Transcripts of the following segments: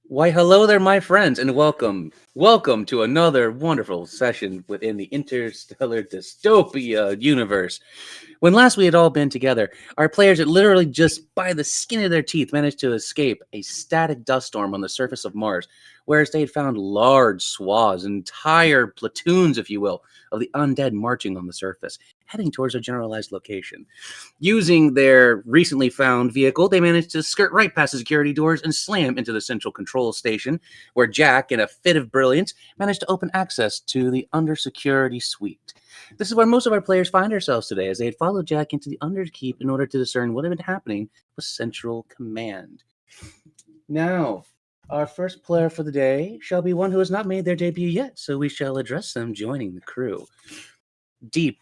Why, hello there, my friends, and welcome. Welcome to another wonderful session within the Interstellar Dystopia universe. When last we had all been together, our players had literally just by the skin of their teeth managed to escape a static dust storm on the surface of Mars, whereas they had found large swaths, entire platoons, if you will, of the undead marching on the surface, heading towards a generalized location. Using their recently found vehicle, they managed to skirt right past the security doors and slam into the central control station, where Jack, in a fit of brilliance, managed to open access to the under security suite. This is where most of our players find ourselves today, as they had followed Jack into the Underkeep in order to discern what had been happening with Central Command. Now, our first player for the day shall be one who has not made their debut yet, so we shall address them joining the crew. Deep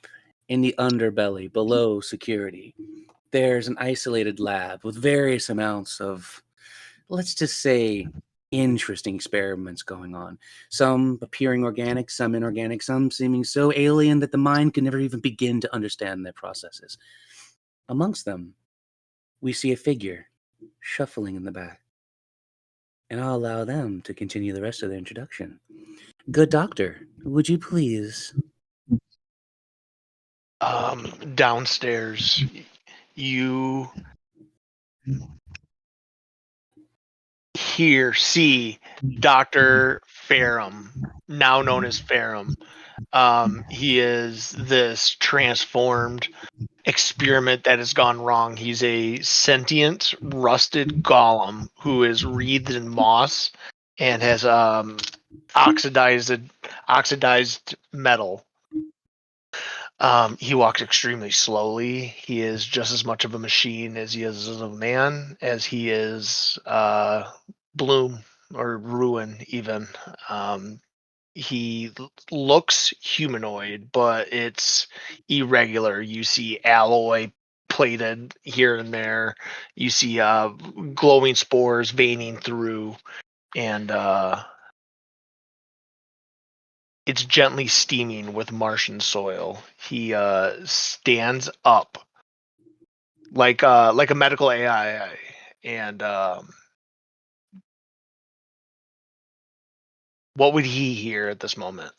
in the underbelly, below security, there's an isolated lab with various amounts of, let's just say, interesting experiments going on. Some appearing organic, some inorganic, some seeming so alien that the mind could never even begin to understand their processes. Amongst them, we see a figure shuffling in the back, and I'll allow them to continue the rest of their introduction. Good doctor, would you please? Downstairs, you see Dr. Ferrum, now known as Ferrum. He is this transformed experiment that has gone wrong. He's a sentient, rusted golem who is wreathed in moss and has oxidized metal. He walks extremely slowly. He is just as much of a machine as he is a man, as he is bloom or ruin even. He looks humanoid, but it's irregular. You see alloy plated here and there. You see glowing spores veining through, and it's gently steaming with Martian soil. He stands up like a medical AI, and what would he hear at this moment?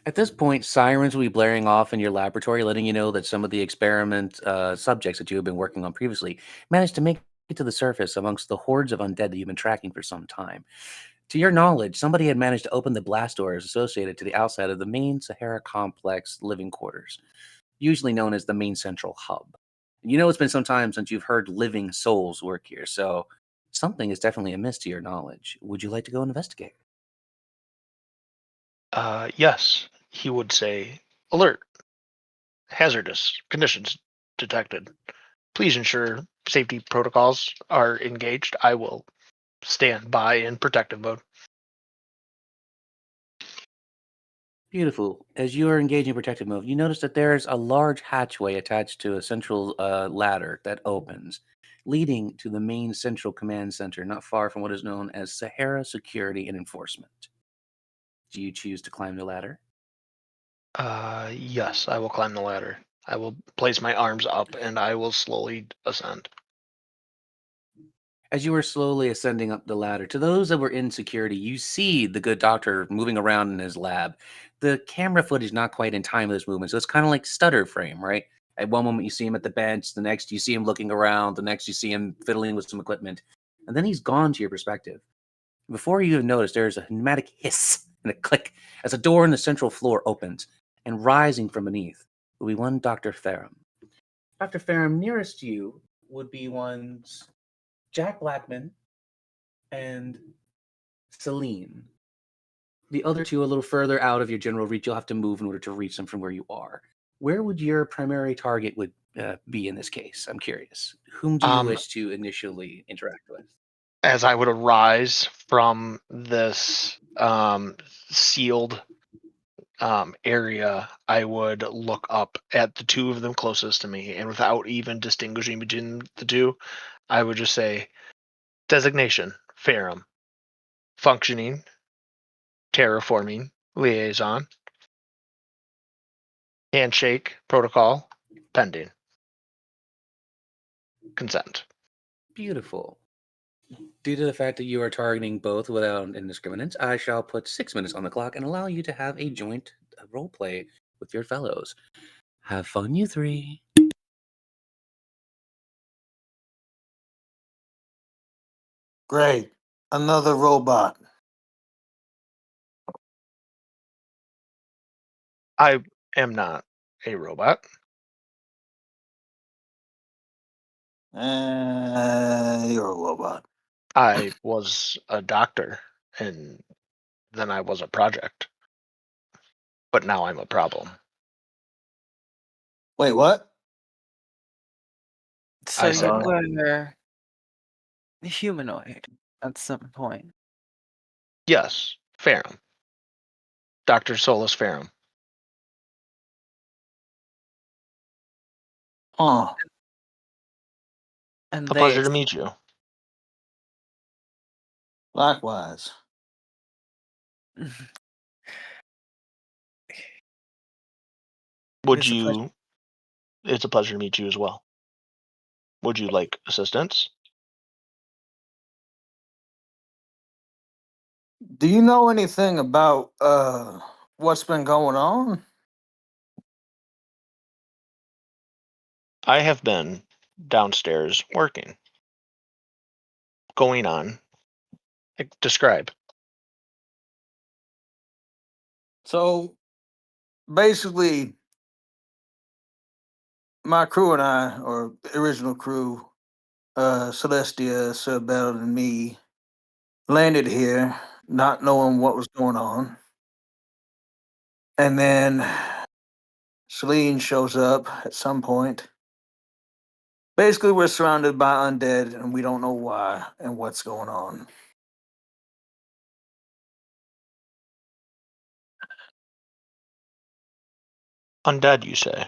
At this point, sirens will be blaring off in your laboratory, letting you know that some of the experiment subjects that you have been working on previously managed to make it to the surface amongst the hordes of undead that you've been tracking for some time. To your knowledge, somebody had managed to open the blast doors associated to the outside of the main Sahara complex living quarters, usually known as the main central hub. You know, it's been some time since you've heard living souls work here, so something is definitely amiss to your knowledge. Would you like to go investigate? Yes, he would say, "Alert! Hazardous conditions detected. Please ensure safety protocols are engaged. I will stand by in protective mode." Beautiful. As you are engaging protective mode, you notice that there's a large hatchway attached to a central ladder that opens, leading to the main central command center, not far from what is known as Sahara Security and Enforcement. Do you choose to climb the ladder? Yes, I will climb the ladder. I will place my arms up and I will slowly ascend. As you are slowly ascending up the ladder, to those that were in security, you see the good doctor moving around in his lab. The camera footage not quite in time with this movement, so it's kind of like stutter frame, right? At one moment you see him at the bench, the next you see him looking around, the next you see him fiddling with some equipment, and then he's gone to your perspective. Before you even notice, there's a pneumatic hiss and a click as a door in the central floor opens, and rising from beneath will be one Dr. Ferrum. Dr. Ferrum, nearest you would be one's Jack Blackman and Celine. The other two, a little further out of your general reach, you'll have to move in order to reach them from where you are. Where would your primary target would be in this case? I'm curious. Whom do you Um, wish to initially interact with? as I would arise from this sealed area, I would look up at the two of them closest to me, and without even distinguishing between the two, I would just say, "Designation: Ferrum. Functioning, terraforming, liaison. Handshake protocol pending. Consent." Beautiful. Due to the fact that you are targeting both without indiscriminate, I shall put 6 minutes on the clock and allow you to have a joint role play with your fellows. Have fun, you three. Great. Another robot. I am not a robot. You're a robot. I was a doctor, and then I was a project. But now I'm a problem. Wait, what? So I you said, were humanoid at some point. yes, Ferrum. Dr. Solus Ferrum. Huh. And A they pleasure to meet you. Likewise. Would It's a pleasure. you? It's a pleasure to meet you as well. Would you like assistance? Do you know anything about what's been going on? I have been downstairs working. Going on. Describe. So basically, my crew and I, or the original crew, Celestia, Sir Bell, and me, landed here not knowing what was going on. And then Celine shows up at some point. Basically, we're surrounded by undead, and we don't know why and what's going on. Undead, you say?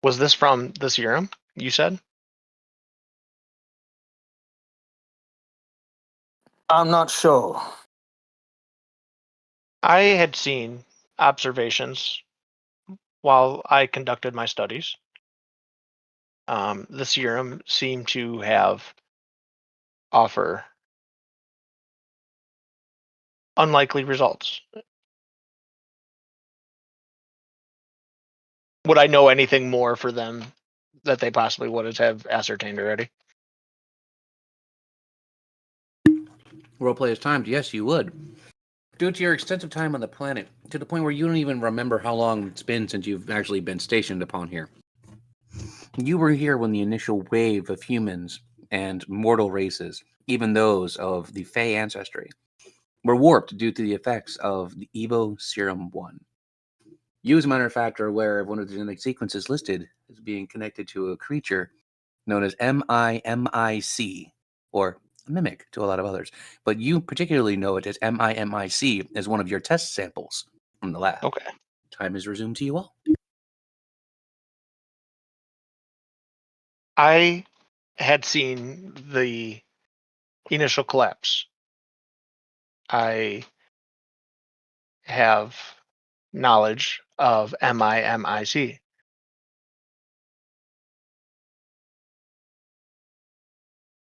Was this from the serum, you said? I'm not sure. I had seen observations while I conducted my studies. The serum seemed to have offer unlikely results. Would I know anything more for them that they possibly would have ascertained already? Roleplay is timed. Yes, you would. Due to your extensive time on the planet, to the point where you don't even remember how long it's been since you've actually been stationed upon here. You were here when the initial wave of humans and mortal races, even those of the Fey ancestry, were warped due to the effects of the Evo Serum 1. You, as a matter of fact, are aware of one of the genetic sequences listed as being connected to a creature known as MIMIC, or a mimic to a lot of others. But you particularly know it as MIMIC as one of your test samples from the lab. Okay. Time is resumed to you all. I had seen the initial collapse. I have knowledge of MIMIC.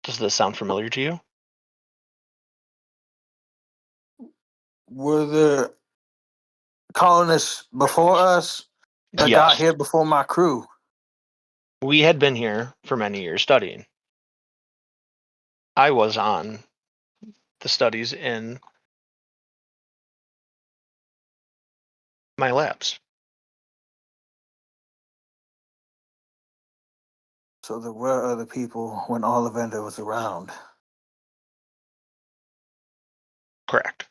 Does this sound familiar to you? Were there colonists before us that got Yes. here before my crew? We had been here for many years studying. I was on the studies in my labs. So there were other people when Ollivander was around. Correct.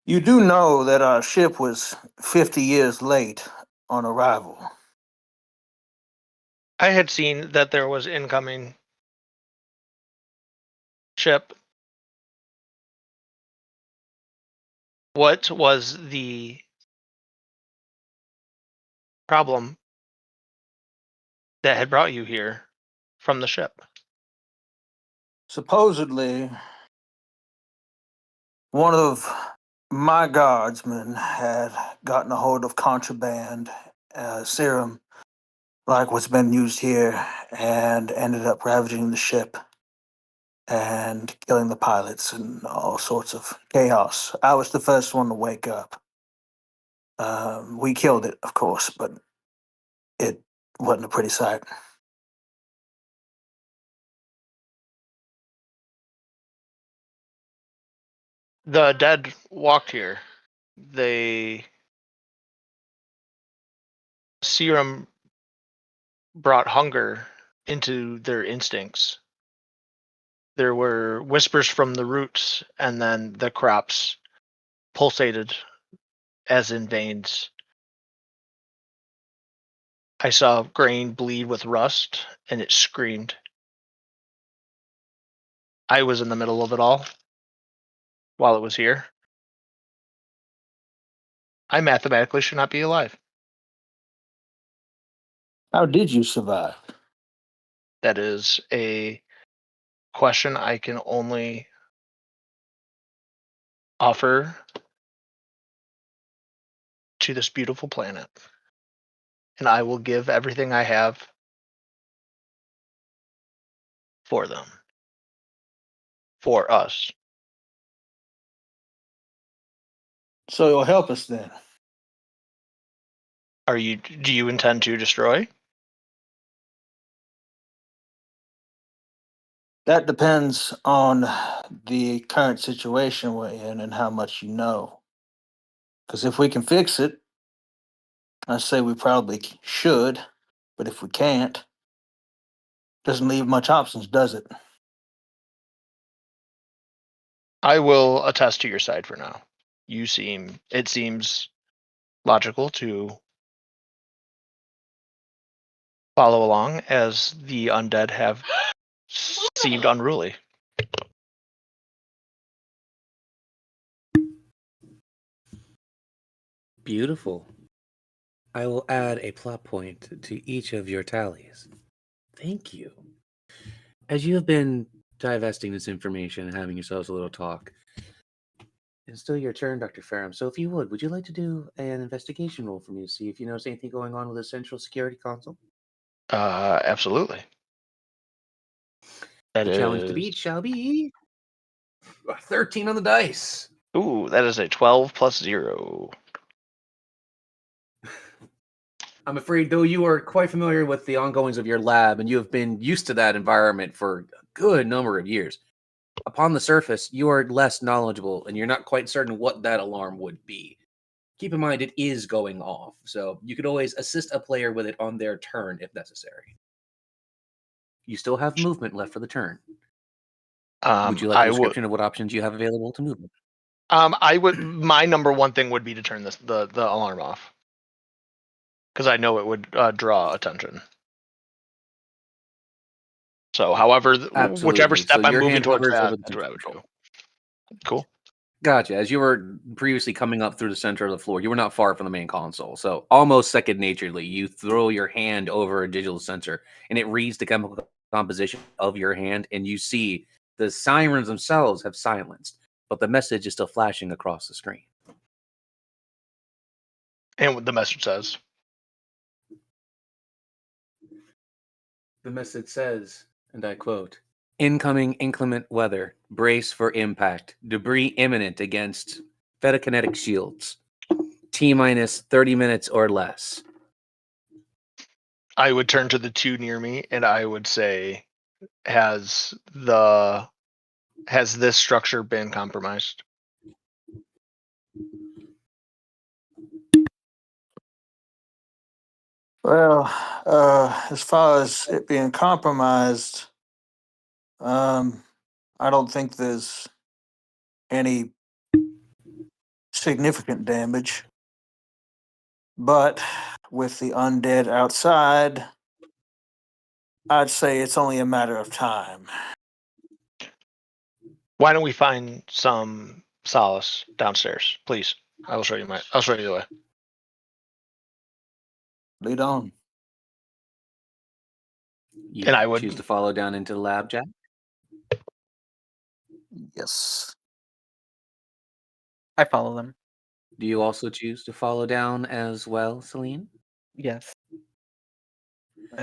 You do know that our ship was 50 years late on arrival. I had seen that there was incoming ship. What was the problem that had brought you here from the ship? Supposedly, one of my guardsmen had gotten a hold of contraband serum like what's been used here, and ended up ravaging the ship and killing the pilots and all sorts of chaos. I was the first one to wake up. We killed it, of course, but it wasn't a pretty sight. The dead walked here. They serum brought hunger into their instincts. There were whispers from the roots, and then the crops pulsated as in veins. I saw grain bleed with rust, and it screamed. I was in the middle of it all while it was here. I mathematically should not be alive. How did you survive? That is a question I can only offer to this beautiful planet. And I will give everything I have for them. For us. So you'll help us then. Do you intend to destroy? That depends on the current situation we're in and how much you know. Because if we can fix it, I say we probably should, but if we can't, doesn't leave much options, does it? I will attest to your side for now. It seems logical to follow along as the undead have seemed unruly. Beautiful. I will add a plot point to each of your tallies. Thank you. As you have been divesting this information and having yourselves a little talk, it's still your turn, Dr. Ferrum. So if you would you like to do an investigation roll for me to see if you notice anything going on with the central security console? Absolutely. That The challenge to is beat shall be 13 on the dice. Ooh, that is a 12 plus 0. I'm afraid, though you are quite familiar with the ongoings of your lab and you have been used to that environment for a good number of years, upon the surface, you are less knowledgeable and you're not quite certain what that alarm would be. Keep in mind, it is going off, so you could always assist a player with it on their turn if necessary. You still have movement left for the turn. Would you like a I would. description of what options you have available to movement? I would. My number one thing would be to turn the alarm off, because I know it would draw attention. So, however, whichever Absolutely. So step I'm your moving hand towards hovers that, over the that's what I central would control. do. Cool. Gotcha. As you were previously coming up through the center of the floor, you were not far from the main console. So almost second naturally, you throw your hand over a digital sensor and it reads the chemical composition of your hand, and you see the sirens themselves have silenced, but the message is still flashing across the screen. And what the message says. The message says, and I quote, "Incoming inclement weather. Brace for impact. Debris imminent against photokinetic shields. T-minus 30 minutes or less." I would turn to the two near me and I would say, has this structure been compromised? Well, as far as it being compromised, I don't think there's any significant damage. But with the undead outside, I'd say it's only a matter of time. Why don't we find some solace downstairs, please? I'll show you the way. Lead on. You And I would. choose to follow down into the lab, Jack? Yes. I follow them. Do you also choose to follow down as well, Celine? Yes.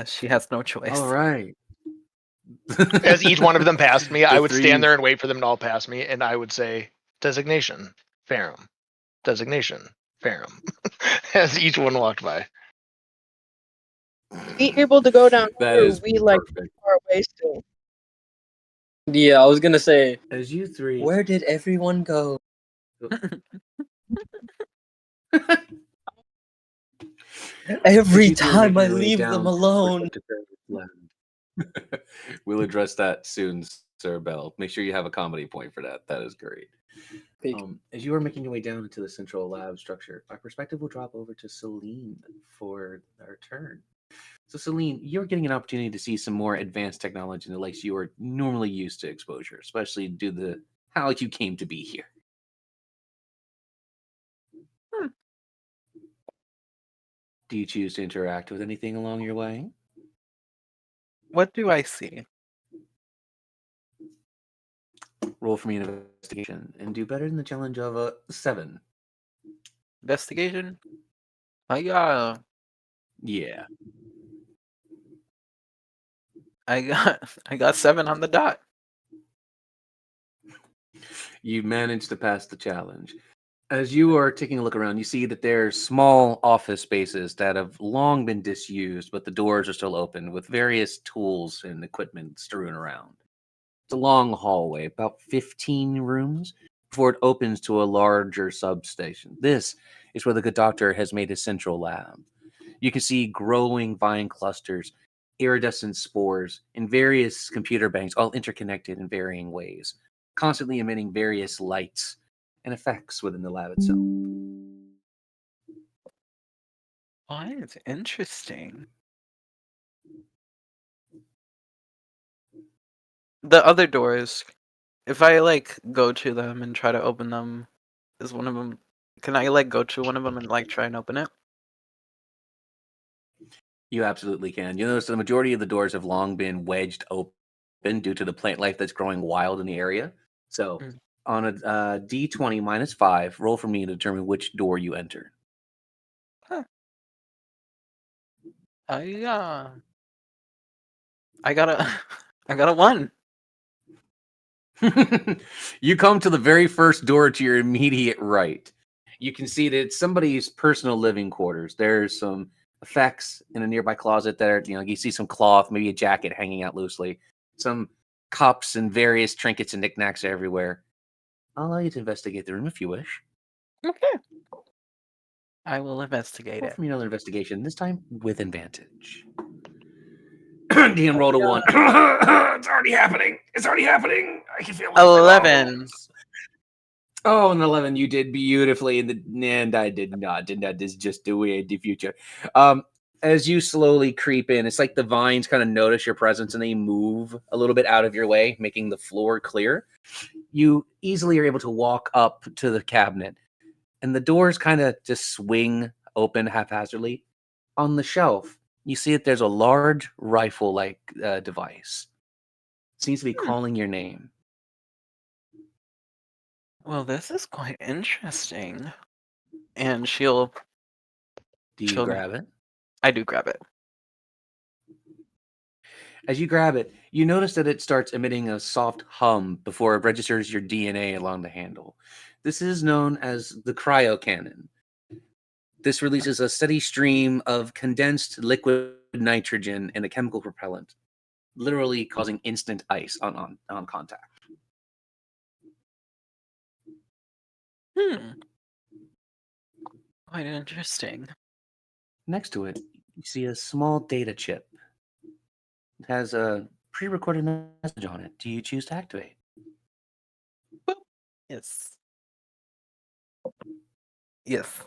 She has no choice. All right. As each one of them passed me, I would three- stand there and wait for them to all pass me, and I would say, designation, Ferrum. Designation, Ferrum. As each one walked by. We able to go down That here. is We like perfect. far away still. Yeah, I was gonna say, As you three, where did everyone go? Every keep your time I making your way leave them down alone. to Ferrum's land. We'll address that soon, Sir Bell. Make sure you have a comedy point for that. That is great. Peak. As you are making your way down into the central lab structure, our perspective will drop over to Celine for our turn. So, Celine, you're getting an opportunity to see some more advanced technology in the lakes you are normally used to exposure, especially due to how you came to be here. Do you choose to interact with anything along your way? What do I see? Roll for me an investigation and do better than the challenge of a 7. Investigation? I got Yeah. I got 7 on the dot. You managed to pass the challenge. As you are taking a look around, you see that there's small office spaces that have long been disused, but the doors are still open with various tools and equipment strewn around. It's a long hallway, about 15 rooms, before it opens to a larger substation. This is where the good doctor has made his central lab. You can see growing vine clusters, iridescent spores, and various computer banks, all interconnected in varying ways, constantly emitting various lights and effects within the lab itself. Oh, it's interesting. The other doors, if I like go to them and try to open them, is one of them? Can I like go to one of them and like try and open it? You absolutely can. You notice the majority of the doors have long been wedged open due to the plant life that's growing wild in the area. So, Mm. on a D20 minus 5, roll for me to determine which door you enter. I got a I got a 1. You come to the very first door to your immediate right. You can see that it's somebody's personal living quarters. There's some effects in a nearby closet that are, you see some cloth, maybe a jacket hanging out loosely, some cups and various trinkets and knickknacks everywhere. I'll allow you to investigate the room if you wish. Okay. I will investigate Roll it. for me another investigation, this time with advantage. DM rolled a 1. It's already happening. It's already happening. I can feel it. 11. Oh, and 11, you did beautifully. And I did not. This is just the way the future. As you slowly creep in, it's like the vines kind of notice your presence and they move a little bit out of your way, making the floor clear. You easily are able to walk up to the cabinet, and the doors kind of just swing open haphazardly. On the shelf, you see that there's a large rifle-like device. It seems to be calling your name. Well, this is quite interesting. And she'll Do you She'll- grab it? I do grab it. As you grab it, you notice that it starts emitting a soft hum before it registers your DNA along the handle. This is known as the cryo cannon. This releases a steady stream of condensed liquid nitrogen and a chemical propellant, literally causing instant ice on contact. Quite interesting. Next to it, you see a small data chip. It has a pre-recorded message on it. Do you choose to activate? Yes. Yes.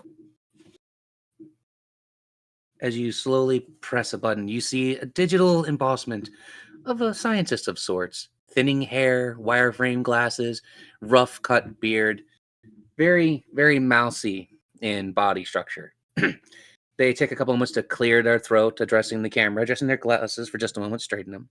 As you slowly press a button, you see a digital embossment of a scientist of sorts. Thinning hair, wireframe glasses, rough cut beard. Very, very mousy in body structure. They take a couple moments to clear their throat, addressing the camera, adjusting their glasses for just a moment, straighten them.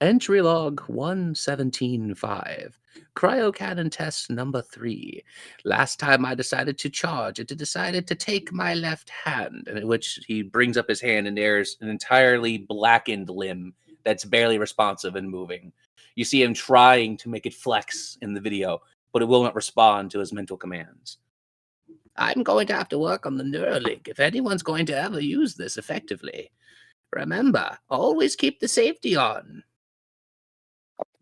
Entry log 1175. Cryocannon test number 3. Last time I decided to charge, it decided to take my left hand. And at which he brings up his hand and there's an entirely blackened limb that's barely responsive and moving. You see him trying to make it flex in the video, but it will not respond to his mental commands. I'm going to have to work on the Neuralink if anyone's going to ever use this effectively. Remember, always keep the safety on.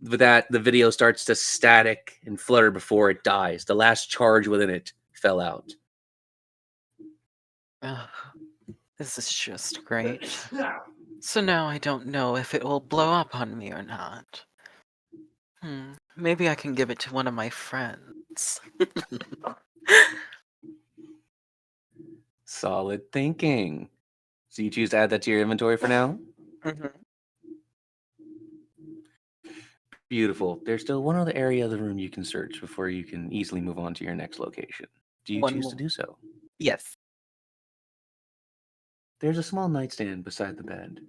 With that, the video starts to static and flutter before it dies. The last charge within it fell out. Ugh, this is just great. So now I don't know if it will blow up on me or not. Maybe I can give it to one of my friends. Solid thinking. So you choose to add that to your inventory for now? Mhm. Beautiful. There's still one other area of the room you can search before you can easily move on to your next location. Do you One choose to more. do so? Yes. There's a small nightstand beside the bed.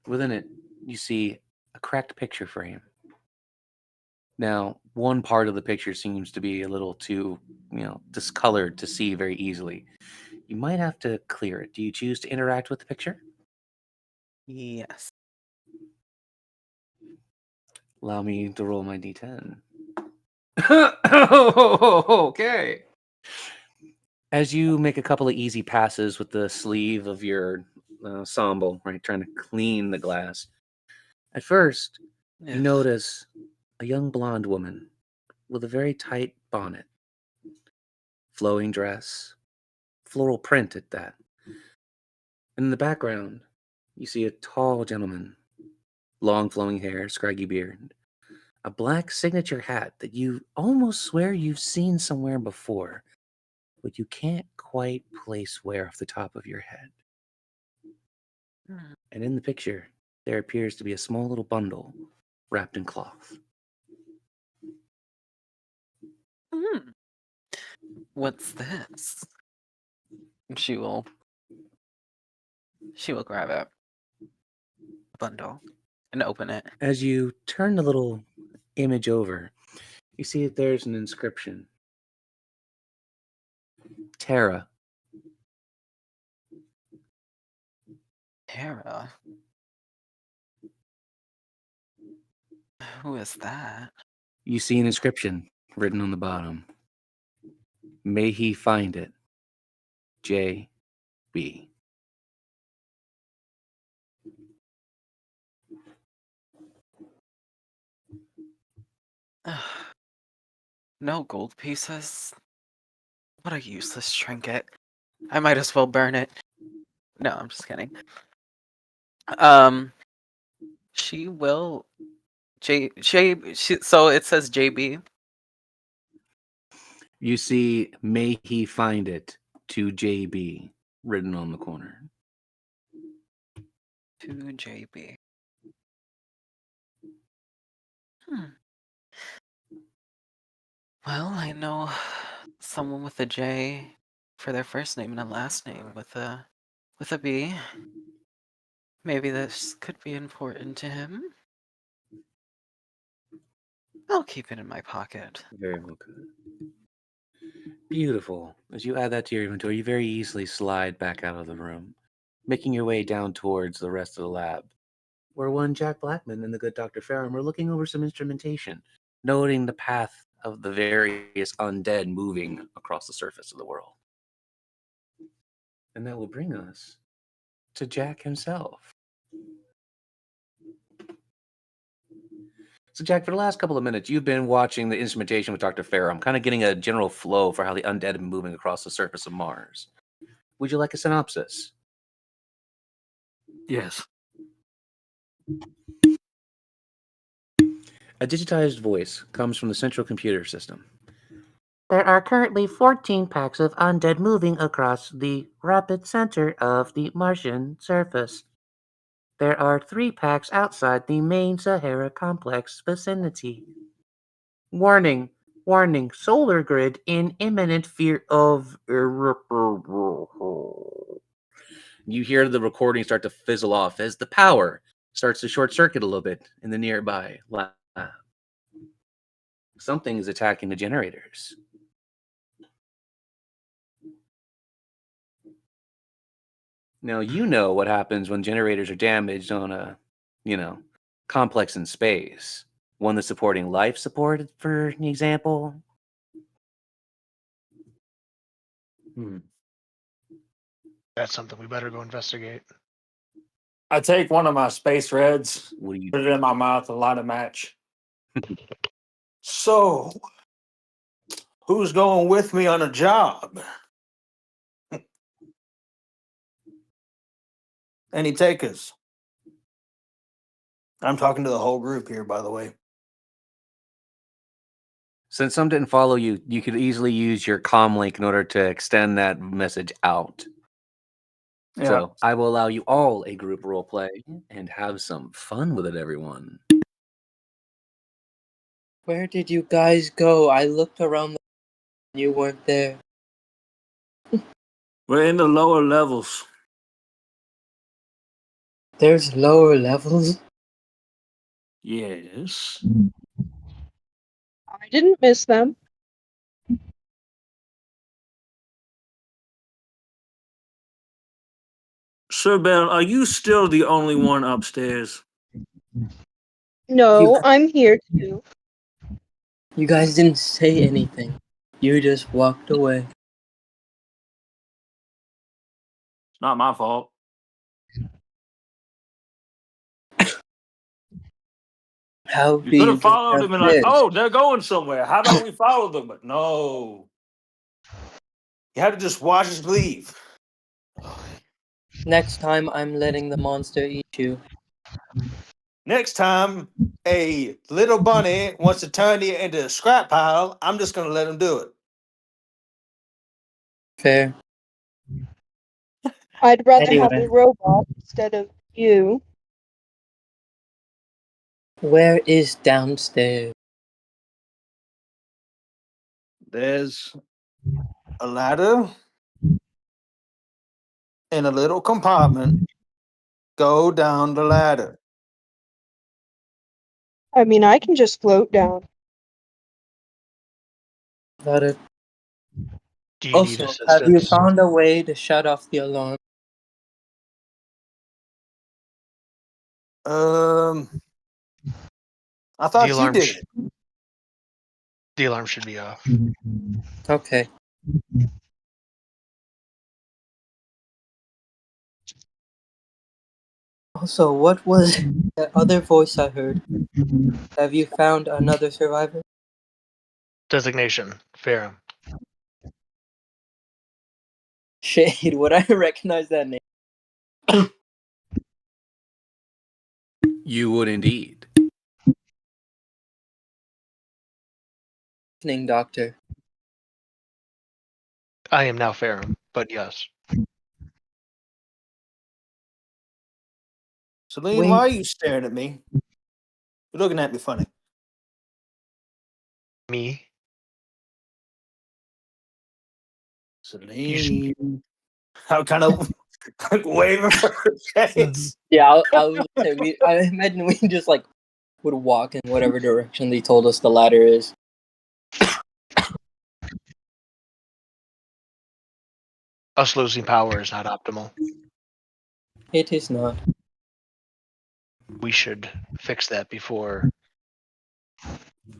Within it, you see a cracked picture frame. Now, one part of the picture seems to be a little too, discolored to see very easily. You might have to clear it. Do you choose to interact with the picture? Yes. Allow me to roll my d10. Okay. As you make a couple of easy passes with the sleeve of your ensemble, right, trying to clean the glass, at first, you Ugh. notice a young blonde woman with a very tight bonnet, flowing dress, floral print at that. And in the background, you see a tall gentleman, long flowing hair, scraggy beard, a black signature hat that you almost swear you've seen somewhere before, but you can't quite place where off the top of your head. Hmm. And in the picture, there appears to be a small little bundle wrapped in cloth. Hmm. What's this? She will grab a bundle and open it. As you turn the little image over, you see that there's an inscription. Terra. Tara. Who is that? You see an inscription written on the bottom. May he find it. J.B. No gold pieces? What a useless trinket. I might as well burn it. No, I'm just kidding. She will so it says JB. You see, may he find it to JB written on the corner. To JB. Well, I know someone with a J for their first name and a last name with a B. Maybe this could be important to him. I'll keep it in my pocket. Very well good. Beautiful. As you add that to your inventory, you very easily slide back out of the room, making your way down towards the rest of the lab, where one Jack Blackman and the good Dr. Ferrum are looking over some instrumentation, noting the path of the various undead moving across the surface of the world. And that will bring us to Jack himself. So, Jack, for the last couple of minutes, you've been watching the instrumentation with Dr. Ferrum, kind of getting a general flow for how the undead have been moving across the surface of Mars. Would you like a synopsis? Yes. A digitized voice comes from the central computer system. There are currently 14 packs of undead moving across the rapid center of the Martian surface. There are 3 packs outside the main Sahara complex vicinity. Warning, warning, solar grid in imminent fear of irreparable. You hear the recording start to fizzle off as the power starts to short circuit a little bit in the nearby lab. Something is attacking the generators. Now, you know what happens when generators are damaged on a, complex in space. One that's supporting life support, for example. That's something we better go investigate. I take one of my space reds, What do you put it in my mouth, and light a match. So, who's going with me on a job? Any takers? I'm talking to the whole group here, by the way. Since some didn't follow you, you could easily use your comm link in order to extend that message out. Yeah. So I will allow you all a group role play and have some fun with it, everyone. Where did you guys go? I looked around. You weren't there. We're in the lower levels. There's lower levels. Yes. I didn't miss them. Sir Bell, are you still the only one upstairs? No, I'm here too. You guys didn't say anything. You just walked away. It's not my fault. How You do could you have get followed them and like, downstairs? oh, they're going somewhere. How about we follow them? But no. You had to just watch us leave. Next time, I'm letting the monster eat you. Next time a little bunny wants to turn you into a scrap pile, I'm just going to let him do it. Fair. I'd rather have Anyway. a robot instead of you. Where is downstairs? There's a ladder in a little compartment. Go down the ladder. I mean, I can just float down. Got it. Do you need Also, have you assistance? found a way to shut off the alarm? I thought you did. The alarm should be off. Okay. Also, what was that other voice I heard? Have you found another survivor? Designation, Ferrum. Shade, would I recognize that name? You would indeed. Evening, Doctor. I am now Ferrum, but yes. Celine, Wait. why are you staring at me? You're looking at me funny. Me? Celine. I'm kind of waving for her face. Yeah, I was gonna say, I imagine we just like would walk in whatever direction they told us the ladder is. Us losing power is not optimal. It is not. We should fix that before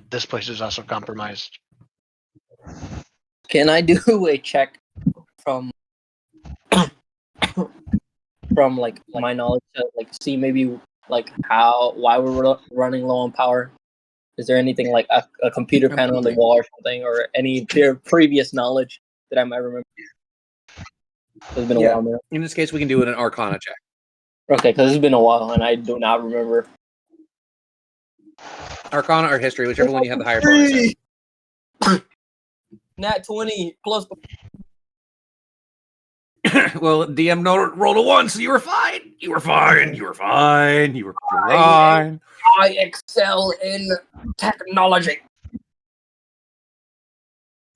this place is also compromised. Can I do a check from like my knowledge to like see maybe like why we're running low on power? Is there anything like a computer panel on the Absolutely. wall or something, or any previous knowledge that I might remember? It's been a while now. In this case, we can do it an Arcana check. Okay, because it's been a while and I do not remember. Arcana or History, whichever one you have the higher bonus at. Nat 20 plus. Well, DM rolled a 1, so you were fine. You were fine. You were fine. You were fine. I excel in technology.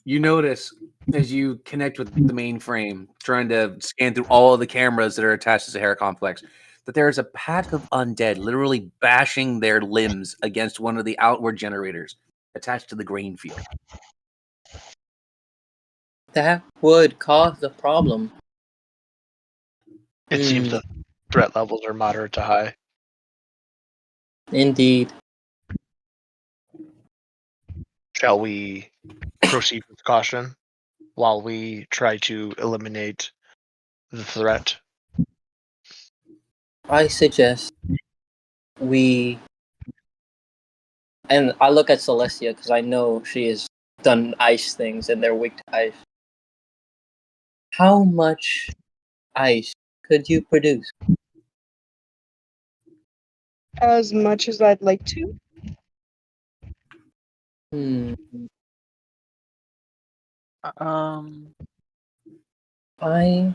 You notice as you connect with the mainframe, trying to scan through all of the cameras that are attached to the Sahara complex, that there is a pack of undead literally bashing their limbs against one of the outward generators attached to the grain field. That would cause a problem. It seems the threat levels are moderate to high. Indeed. Shall we proceed with caution while we try to eliminate the threat? I suggest we. And I look at Celestia because I know she has done ice things and they're weak to ice. How much ice could you produce? As much as I'd like to. I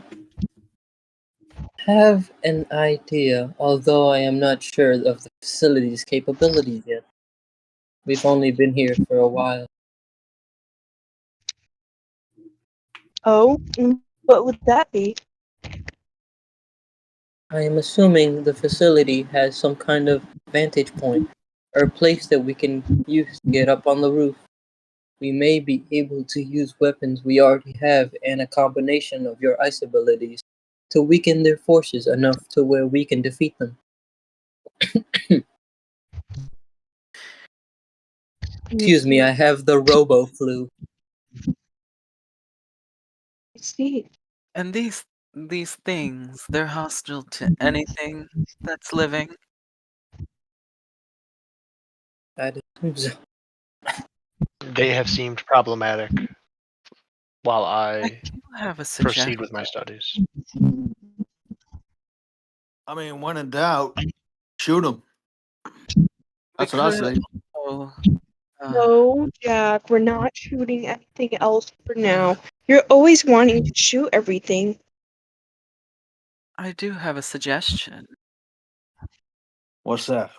have an idea, although I am not sure of the facility's capabilities yet. We've only been here for a while. Oh, what would that be? I am assuming the facility has some kind of vantage point, or a place that we can use to get up on the roof. We may be able to use weapons we already have and a combination of your ice abilities to weaken their forces enough to where we can defeat them. Excuse me, I have the robo flu. I see. And these things, they're hostile to anything that's living. I'd assume so. They have seemed problematic while I I do have a proceed suggestion. with my studies. I mean, when in doubt, shoot them. That's what I say. Oh, No, Jack, we're not shooting anything else for now. You're always wanting to shoot everything. I do have a suggestion. What's that?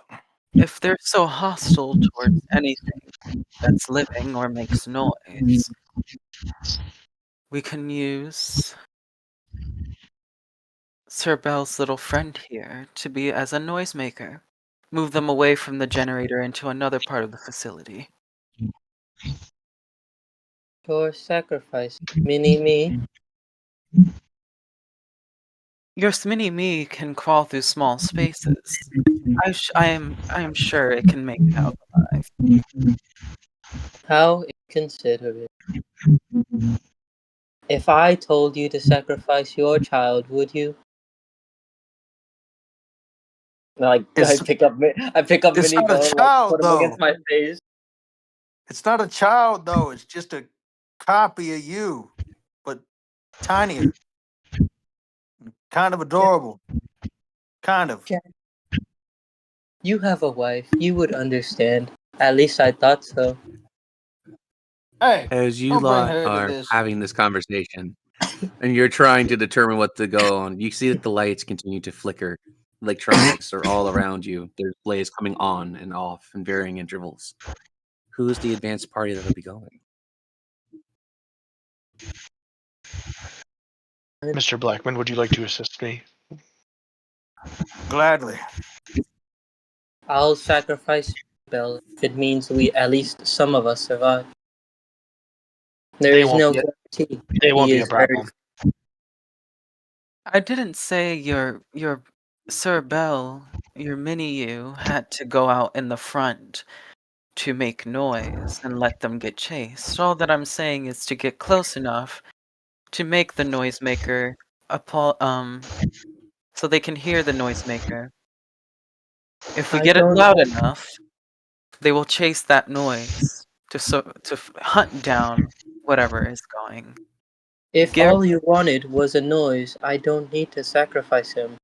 If they're so hostile towards anything that's living or makes noise, we can use Sir Bell's little friend here to be as a noisemaker. Move them away from the generator into another part of the facility. Your sacrifice, mini-me. Your mini-me can crawl through small spaces. I am sure it can make it out alive. How inconsiderate. If I told you to sacrifice your child, would you? Like It's I pick up it's Mini not a Bone, like child put him though. against my face. It's not a child though. It's just a copy of you, but tinier. Kind of adorable. Kind of. Jack, you have a wife. You would understand. At least I thought so. Hey, As you don't bring lot her into are this. having this conversation and you're trying to determine what to go on, you see that the lights continue to flicker. Electronics are all around you. There's blaze coming on and off in varying intervals. Who's the advanced party that'll be going? Mr. Blackman, would you like to assist me? Gladly. I'll sacrifice Belle if it means at least some of us survive. There They is won't no be. guarantee. They won't He be a is very problem. I didn't say your Sir Bell, your mini you, had to go out in the front to make noise and let them get chased. All that I'm saying is to get close enough to make the noisemaker so they can hear the noisemaker. If we I get it don't loud enough, they will chase that noise to hunt down whatever is going. If Garrett, all you wanted was a noise, I don't need to sacrifice him.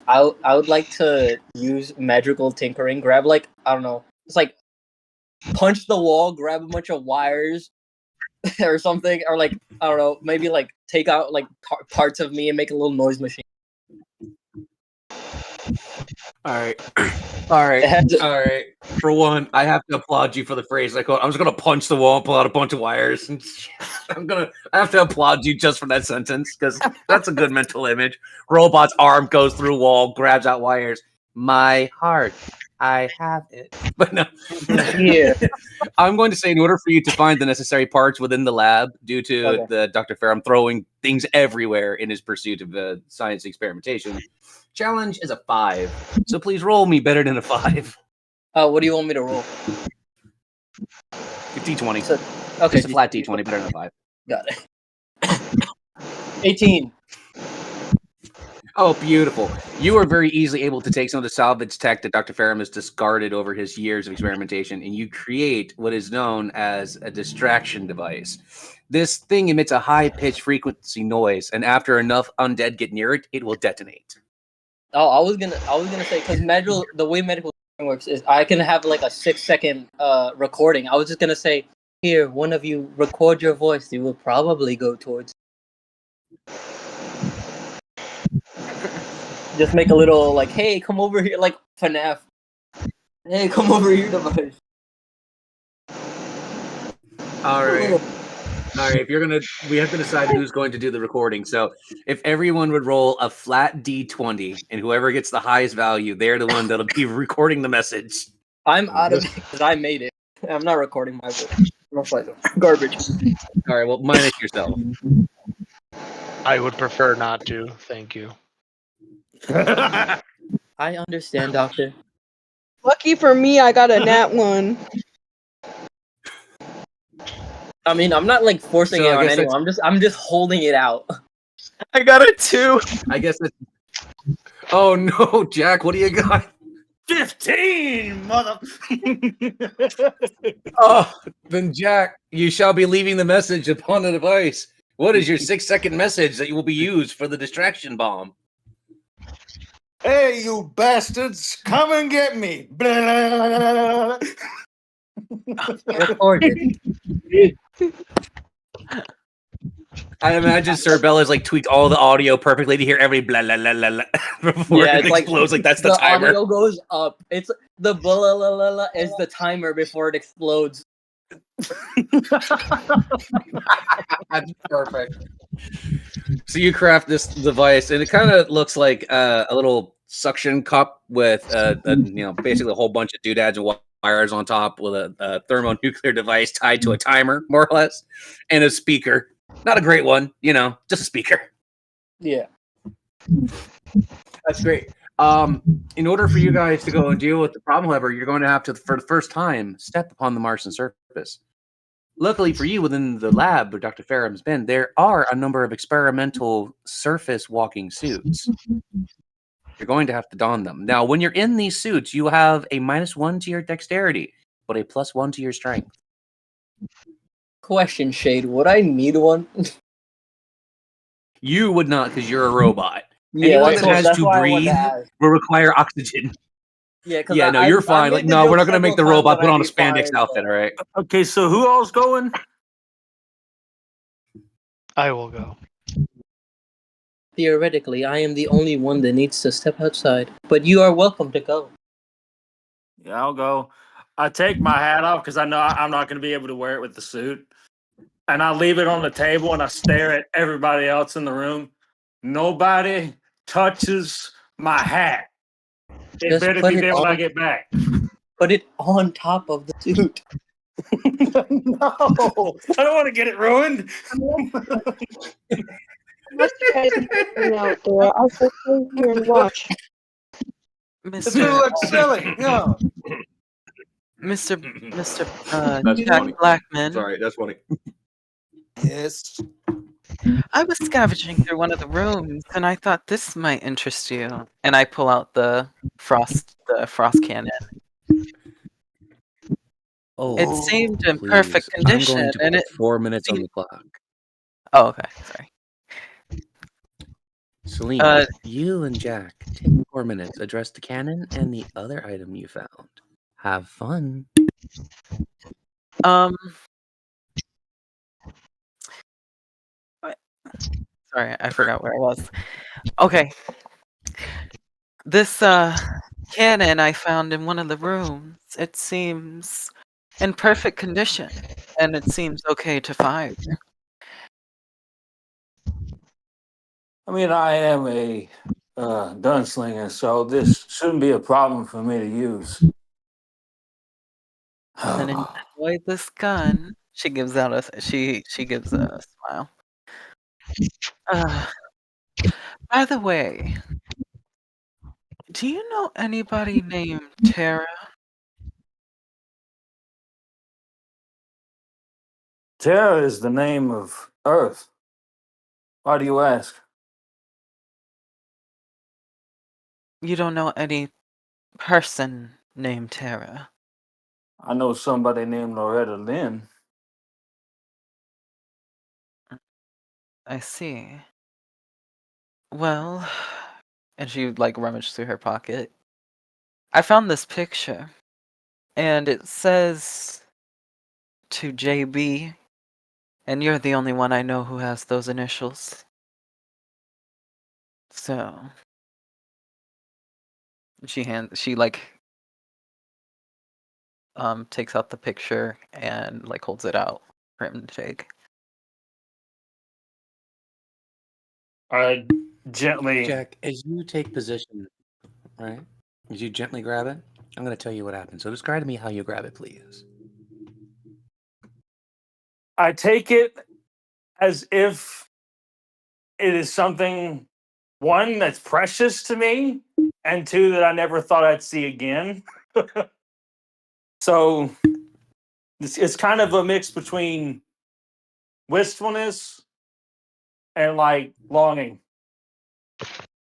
I would like to use magical tinkering, grab like I don't know, it's like punch the wall, grab a bunch of wires or something, or like I don't know, maybe like take out like parts of me and make a little noise machine. All right. All right. It has, All right. For one, I have to applaud you for the phrase. I'm just gonna punch the wall and pull out a bunch of wires. And I have to applaud you just for that sentence because that's a good mental image. Robot's arm goes through wall, grabs out wires. My heart, I have it. But no, Yeah. I'm going to say in order for you to find the necessary parts within the lab, due to Okay. the Dr. Ferrum throwing things everywhere in his pursuit of science experimentation, challenge is a 5. So please roll me better than a 5. What do you want me to roll? D20. So, okay. Just a flat D20, better than a 5. Got it. 18. Oh, beautiful. You are very easily able to take some of the salvage tech that Dr. Ferrum has discarded over his years of experimentation, and you create what is known as a distraction device. This thing emits a high-pitched frequency noise, and after enough undead get near it, it will detonate. Oh, I was gonna say because the way medical works is I can have like a 6-second recording. I was just gonna say, here, one of you record your voice. You will probably go towards. Just make a little like, hey, come over here, like FNAF. Hey, come over here, device. All right. We have to decide who's going to do the recording. So if everyone would roll a flat D20, and whoever gets the highest value, they're the one that'll be recording the message. I'm out of it because I made it. I'm not recording my voice. Garbage. All right, well, minus yourself. I would prefer not to. Thank you. I understand, Doctor. Lucky for me, I got a nat 1. I mean, I'm not like forcing So it I on guess anyone. I'm just holding it out. I got a 2. I guess that's... Oh no, Jack, what do you got? 15, mother. Oh, then Jack, you shall be leaving the message upon the device. What is your 6-second message that will be used for the distraction bomb? Hey, you bastards, come and get me. Blah. Recorded. I imagine Sir Bell has like tweaked all the audio perfectly to hear every blah blah blah blah blah before Yeah, it it's like explodes. Like that's the the timer. audio goes up. It's the blah blah blah blah is the timer before it explodes. That's perfect. So you craft this device, and it kind of looks like a little suction cup with basically a whole bunch of doodads and wires on top, with a thermonuclear device tied to a timer, more or less, and a speaker. Not a great one, just a speaker. Yeah. That's great. In order for you guys to go and deal with the problem, however, you're going to have to, for the first time, step upon the Martian surface. Luckily for you, within the lab where Dr. Ferrum's been, there are a number of experimental surface walking suits. You're going to have to don them. Now, when you're in these suits, you have a -1 to your dexterity, but a +1 to your strength. Question, Shade. Would I need one? You would not, because you're a robot. Yeah, Anyone that has that's to why I wanted breathe to ask. will require oxygen. Yeah, because Yeah, no, you're fine. Like, no, we're not going to make the robot put on a spandex outfit, all right? Okay, so who all's going? I will go. Theoretically, I am the only one that needs to step outside, but you are welcome to go. Yeah, I'll go. I take my hat off because I know I'm not going to be able to wear it with the suit. And I leave it on the table and I stare at everybody else in the room. Nobody touches my hat. It Just better put be it there when I on. get back. Put it on top of the suit. No, I don't want to get it ruined. Unless you guys are going out there, I'll just stay here and watch. It's going to Mr. look silly. No. Mr. Mr. That's Jack funny. Blackman. Sorry, that's funny. Yes. I was scavenging through one of the rooms, and I thought this might interest you. And I pull out the frost cannon. Oh, It seemed in please. perfect I'm condition, going to and put it. 4 minutes on the clock. Oh, okay, sorry. Celine, you and Jack, take 4 minutes. Address the cannon and the other item you found. Have fun. What? Sorry, I forgot where I was. Okay. This cannon I found in one of the rooms. It seems in perfect condition, and it seems okay to fire. I mean, I am a gunslinger, so this shouldn't be a problem for me to use. Then enjoy this gun. She gives out a she gives a smile. Uh, by the way, do you know anybody named Tara? Terra is the name of Earth. Why do you ask? You don't know any person named Tara. I know somebody named Loretta Lynn. I see. Well, and she like rummaged through her pocket. I found this picture, and it says to JB, and you're the only one I know who has those initials. So she like takes out the picture and like holds it out for him to take. I gently. Jack, as you take position, right? As you gently grab it, I'm going to tell you what happens. So describe to me how you grab it, please. I take it as if it is something, one, that's precious to me, and two, that I never thought I'd see again. So it's kind of a mix between wistfulness and like longing.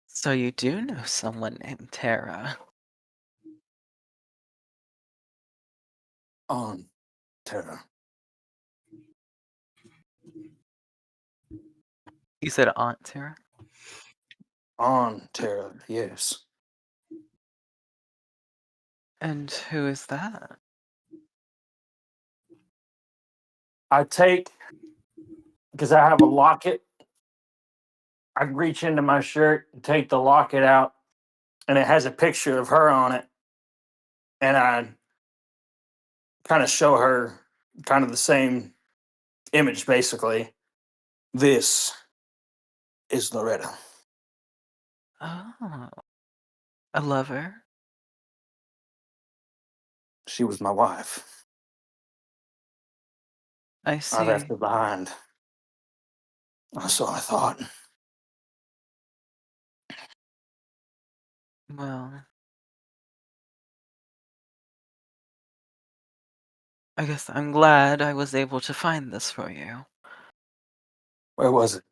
So you do know someone named Tara. On Terra. You said Aunt Tara? On Terra, yes. And who is that? I take, because I have a locket, I reach into my shirt and take the locket out, and it has a picture of her on it. And I kind of show her kind of the same image, basically. This is Loretta. Oh, a lover? She was my wife. I I left see. her behind. So I thought. Well, I guess I'm glad I was able to find this for you. Where was it?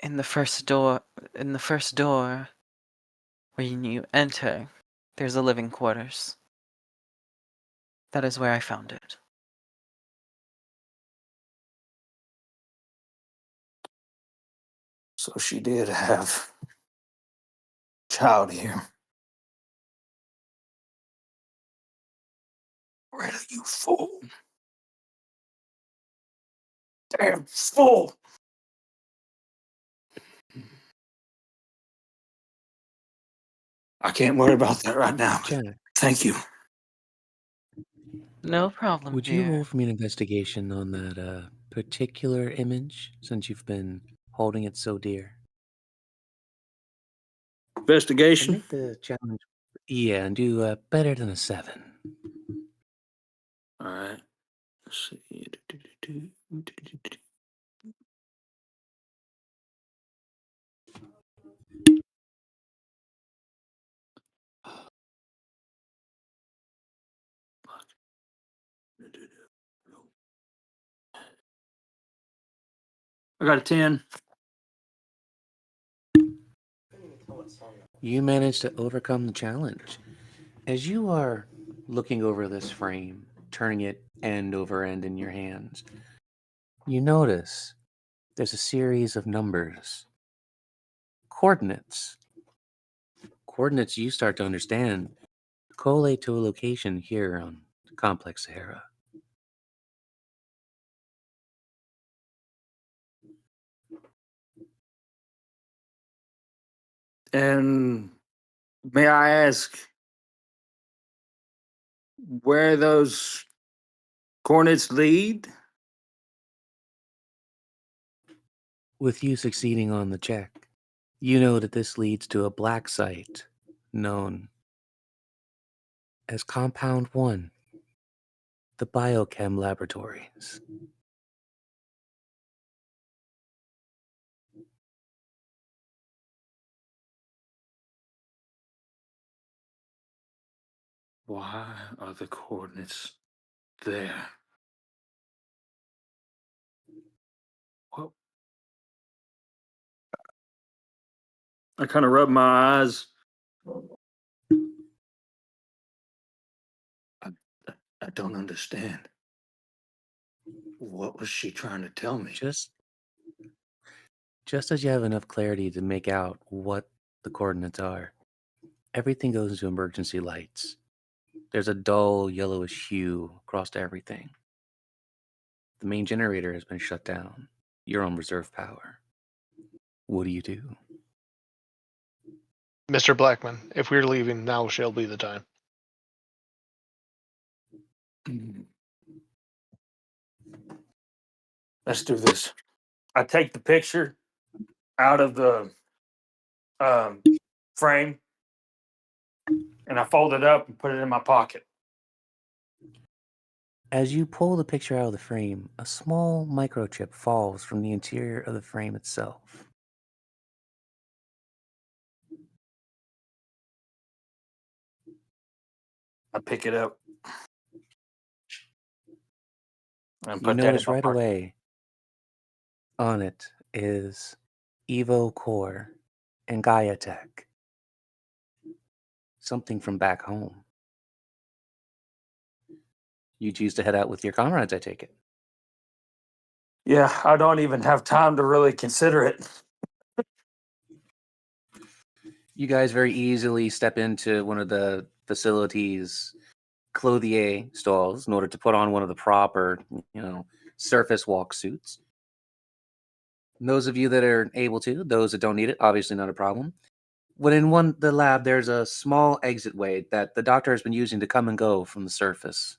In the first door, in the first door, when you enter, there's a living quarters. That is where I found it. So she did have child here. Loretta, you fool. Damn fool. I can't worry about that right now. Jack, Thank you. No problem, would you dear. roll for me an investigation on that particular image since you've been holding it so dear? And Investigation. make the challenge. Yeah, and do better than a 7. All right. Let's see. I got a 10. You managed to overcome the challenge. As you are looking over this frame, turning it end over end in your hands, you notice there's a series of numbers, coordinates. Coordinates you start to understand collate to a location here on Complex Sahara. And May I ask where those coordinates lead? With you succeeding on the check, you know that this leads to a black site known as Compound 1, the Biochem Laboratories. Why are the coordinates there? Well, I kind of rub my eyes. I don't understand. What was she trying to tell me? Just as you have enough clarity to make out what the coordinates are, everything goes into emergency lights. There's a dull yellowish hue across everything. The main generator has been shut down. You're on reserve power. What do you do? Mr. Blackman, if we're leaving, now shall be the time. Let's do this. I take the picture out of the frame and I fold it up and put it in my pocket. As you pull the picture out of the frame, a small microchip falls from the interior of the frame itself. I pick it up and You put that in notice my right pocket. away on it is Evo Core and Gaia Tech. Something from back home. You choose to head out with your comrades, I take it. Yeah, I don't even have time to really consider it. You guys very easily step into one of the facility's clothier stalls in order to put on one of the proper, surface walk suits. And those of you that are able to, those that don't need it, obviously not a problem. Within the lab, there's a small exit way that the doctor has been using to come and go from the surface.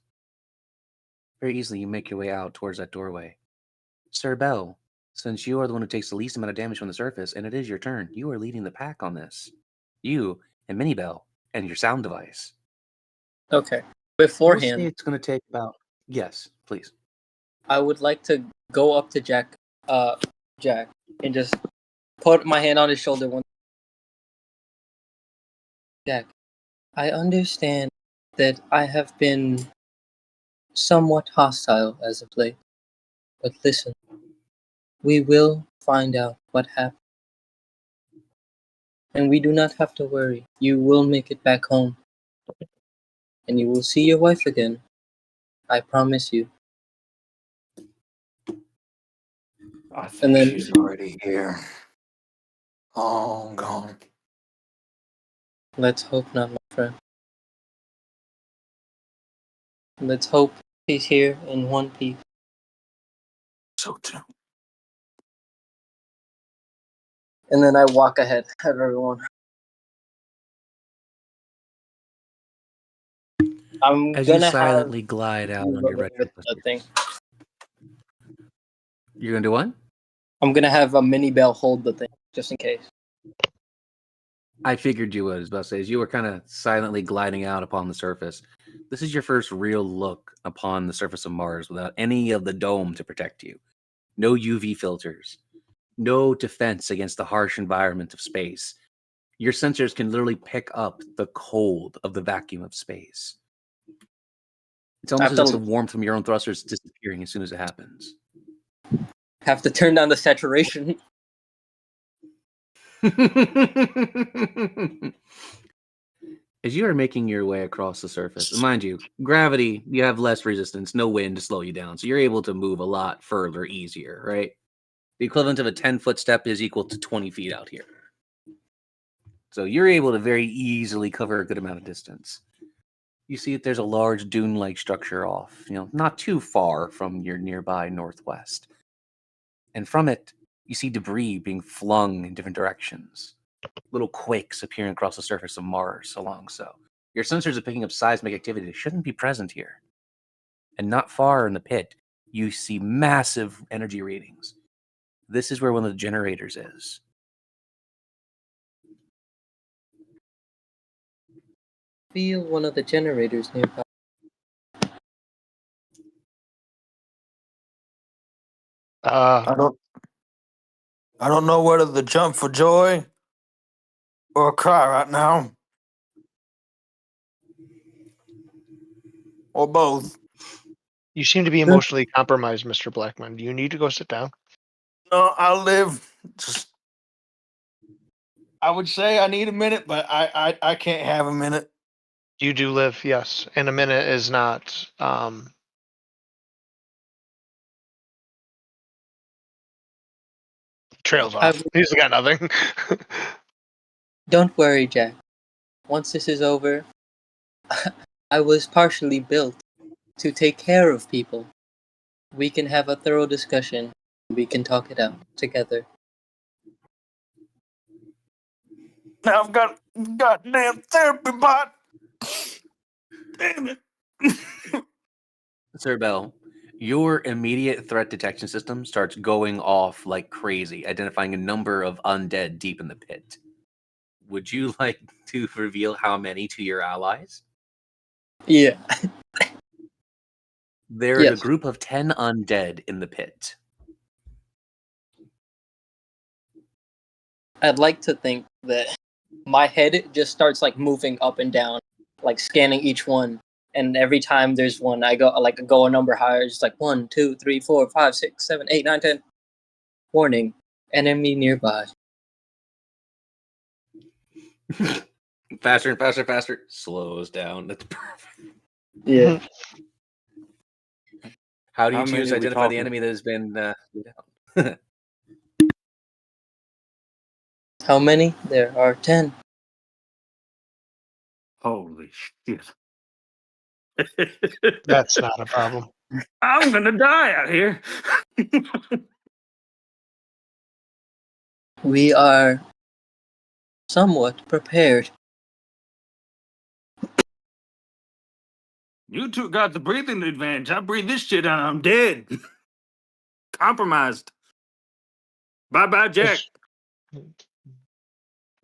Very easily, you make your way out towards that doorway. Sir Bell, since you are the one who takes the least amount of damage from the surface, and it is your turn, you are leading the pack on this. You and Mini Bell and your sound device. Okay. We'll say Beforehand, it's going to take about... Yes, please. I would like to go up to Jack, and just put my hand on his shoulder. Jack, I understand that I have been somewhat hostile as of late, but listen, we will find out what happened. And we do not have to worry. You will make it back home. And you will see your wife again. I promise you. I think And then she's already here. Long gone. let's hope not, my friend. Let's hope he's here in one piece. So too. And then I walk ahead of everyone. I'm As you gonna have silently glide out on your retro with the thing. You're going to do what? I'm gonna have a mini bell hold the thing just in case. I figured you would, as about to say, as you were kind of silently gliding out upon the surface. This is your first real look upon the surface of Mars without any of the dome to protect you. No UV filters. No defense against the harsh environment of space. Your sensors can literally pick up the cold of the vacuum of space. It's almost as if the warmth from your own thrusters is disappearing as soon as it happens. Have to turn down the saturation. As you are making your way across the surface, and mind you, gravity, you have less resistance, no wind to slow you down, so you're able to move a lot further easier, right? The equivalent of a 10-foot step is equal to 20 feet out here. So you're able to very easily cover a good amount of distance. You see that there's a large dune-like structure off, not too far from your nearby northwest. And from it, you see debris being flung in different directions. little quakes appearing across the surface of Mars along so. Your sensors are picking up seismic activity that shouldn't be present here. And not far in the pit, you see massive energy readings. This is where one of the generators is. Feel one of the generators nearby. I don't know whether to jump for joy or cry right now. Or both. You seem to be emotionally compromised, Mr. Blackman. Do you need to go sit down? No, I'll live. Just I would say I need a minute, but I can't have a minute. You do live, yes. And a minute is not trails off. He's got nothing. Don't worry, Jack. Once this is over, I was partially built to take care of people. We can have a thorough discussion. We can talk it out together. Now I've got goddamn therapy bot. Damn it. Sir Bell, your immediate threat detection system starts going off like crazy, identifying a number of undead deep in the pit. Would you like to reveal how many to your allies? Yeah. There is a Yes. group of 10 undead in the pit. I'd like to think that my head just starts like moving up and down, like scanning each one. And every time there's one, I go a number higher. It's like 1, 2, 3, 4, 5, 6, 7, 8, 9, 10. Warning: enemy nearby. Faster and faster, faster. Slows down. That's perfect. Yeah. How do you How many choose to are we identify the talking? enemy that has been down? How many? There are 10. Holy shit. That's not a problem. I'm gonna die out here. We are somewhat prepared. You two got the breathing advantage. I breathe this shit out. I'm dead. Compromised. Bye, Jack.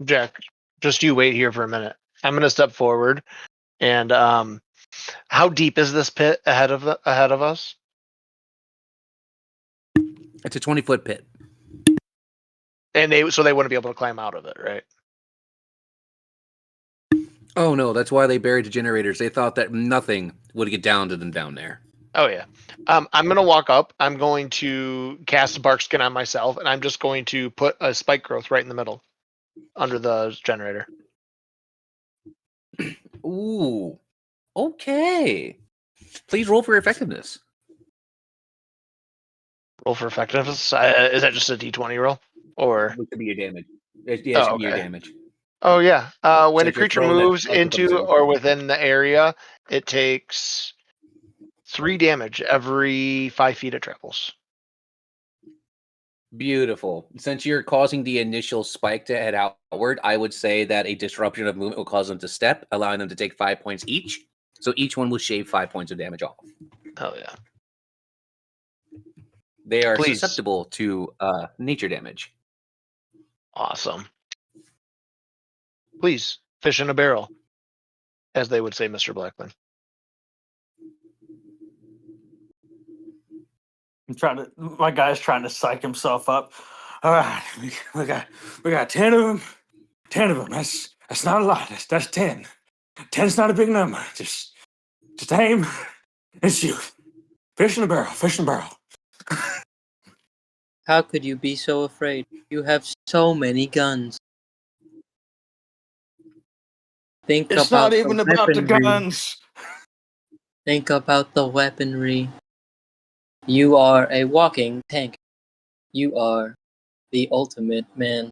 Jack, just you wait here for a minute. I'm going to step forward. And how deep is this pit ahead of us? It's a 20-foot pit. And they wouldn't be able to climb out of it, right? Oh no, that's why they buried the generators. They thought that nothing would get down to them down there. Oh yeah. I'm gonna walk up. I'm going to cast a bark skin on myself, and I'm just going to put a spike growth right in the middle, under the generator. Ooh. Okay. Please roll for effectiveness. Roll for effectiveness. Is that just a D20 roll, or? It could be your damage. Yeah, it should be your Okay. damage. Oh yeah. When So a if you're creature throwing that moves spike with into them, or within the area, it takes 3 damage every 5 feet it travels. beautiful. Since you're causing the initial spike to head outward, I would say that a disruption of movement will cause them to step, allowing them to take 5 points each. So each one will shave 5 points of damage off. Oh yeah. They are Please. susceptible to nature damage. Awesome. Please, fish in a barrel, as they would say, Mr. Blackman. My guy's trying to psych himself up. All right, we got 10 of them. 10 of them. That's not a lot. That's 10. 10's not a big number. Just aim and shoot. Fish in a barrel. Fish in a barrel. How could you be so afraid? You have so many guns. Think It's about not even the about the weaponry. guns. Think about the weaponry. You are a walking tank. You are the ultimate man.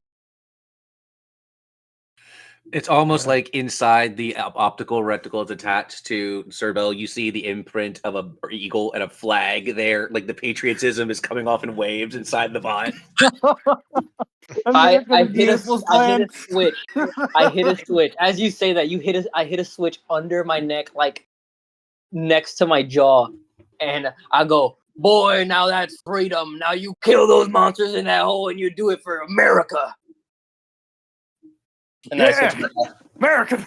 It's almost like inside the optical reticles attached to Cerbel, you see the imprint of a eagle and a flag there. Like the patriotism is coming off in waves inside the bot. I American hit a beautiful I hit a land. switch. I hit a switch. As you say that, I hit a switch under my neck, like next to my jaw, and I go, "Boy, now that's freedom. Now you kill those monsters in that hole, and you do it for America." And then I switch Yeah, back. American.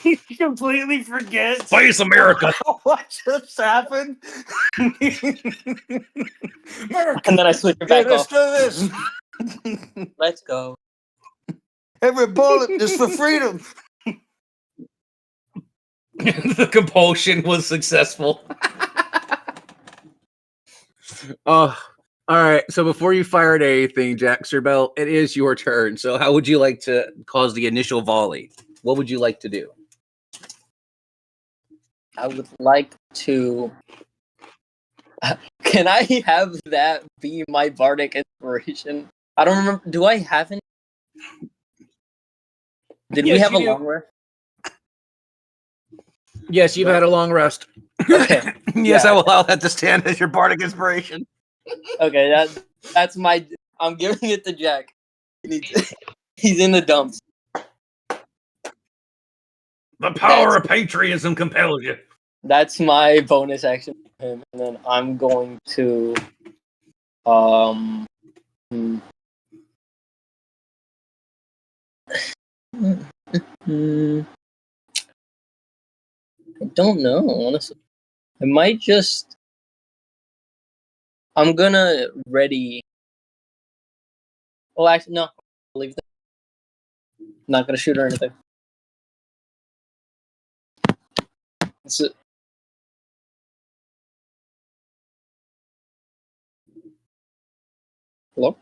He completely forgets Face America. what just happened. America. And then I switch it Yeah, back let's off. do this. Let's go. Every bullet is for freedom. The compulsion was successful. Oh, all right. So before you fire at anything, Jack Cerbel, it is your turn. So how would you like to cause the initial volley? What would you like to do? I would like to. Can I have that be my bardic inspiration? I don't remember. Do I have any? Did we Yes, have you a do. long rest? Yes, you've had a long rest. Okay. Yes, Yeah. I will allow that to stand as your bardic inspiration. Okay, that's my. I'm giving it to Jack. He's in the dumps. The power of patriotism compels you. That's my bonus action for him, and then I'm going to. Hmm. I don't know, honestly. I might just. I'm gonna ready. Oh, actually, no. I'll leave that. Not gonna shoot or anything. So, hello?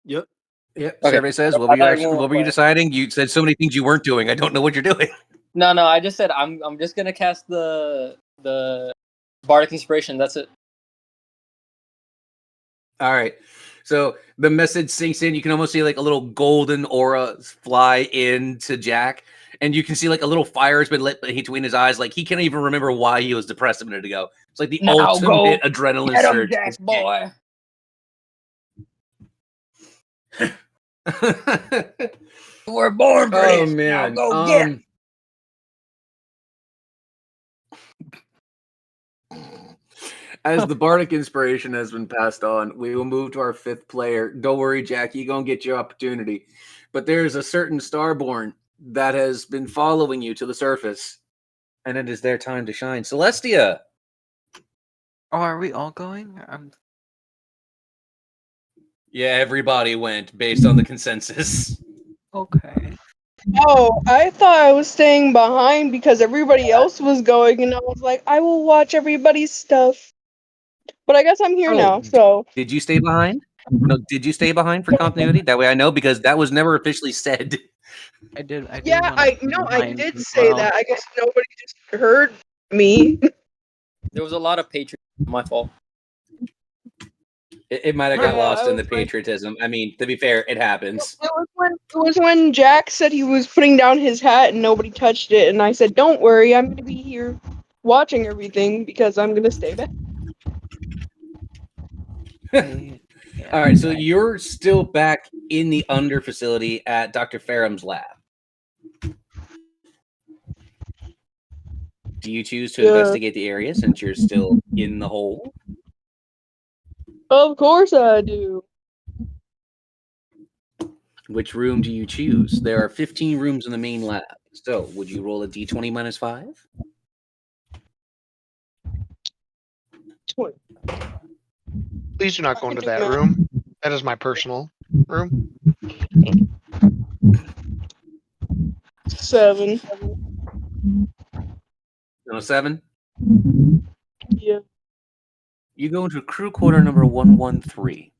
Yep. Yeah, Okay. survey says, I thought everyone was what were you quiet. deciding? You said so many things you weren't doing. I don't know what you're doing. No, I just said I'm just gonna cast the bardic inspiration. That's it. All right. So the message sinks in. You can almost see like a little golden aura fly into Jack. And you can see like a little fire has been lit between his eyes. Like he can't even remember why he was depressed a minute ago. It's like the Now go ultimate adrenaline get him, surge. Jack boy. We're born for Oh this. man. Now go get him. As the bardic inspiration has been passed on, we will move to our fifth player. Don't worry, Jack, you're gonna get your opportunity. But there's a certain starborn that has been following you to the surface, and it is their time to shine. Celestia. Oh, are we all going? Yeah, everybody went based on the consensus. Okay. Oh, I thought I was staying behind because everybody else was going, and I was like, I will watch everybody's stuff. But I guess I'm here now, so. Did you stay behind? No, did you stay behind for continuity? That way I know, because that was never officially said. I did Yeah, wanna I stay no, I behind did as say well. that. I guess nobody just heard me. There was a lot of patriotism. My fault. It might have Yeah, got lost I in the was like- patriotism. I mean, to be fair, it happens. It was when Jack said he was putting down his hat and nobody touched it, and I said, "Don't worry, I'm gonna be here watching everything because I'm gonna stay back." Yeah, All right, so you're still back in the under facility at Dr. Ferrum's lab. Do you choose to Yeah. investigate the area since you're still in the hole? Of course I do. Which room do you choose? There are 15 rooms in the main lab. So, would you roll a d20 minus 5? 20. Please do not go I into can do that math. room. That is my personal room. 7. No, 7? Yeah. You go into crew quarter number 113.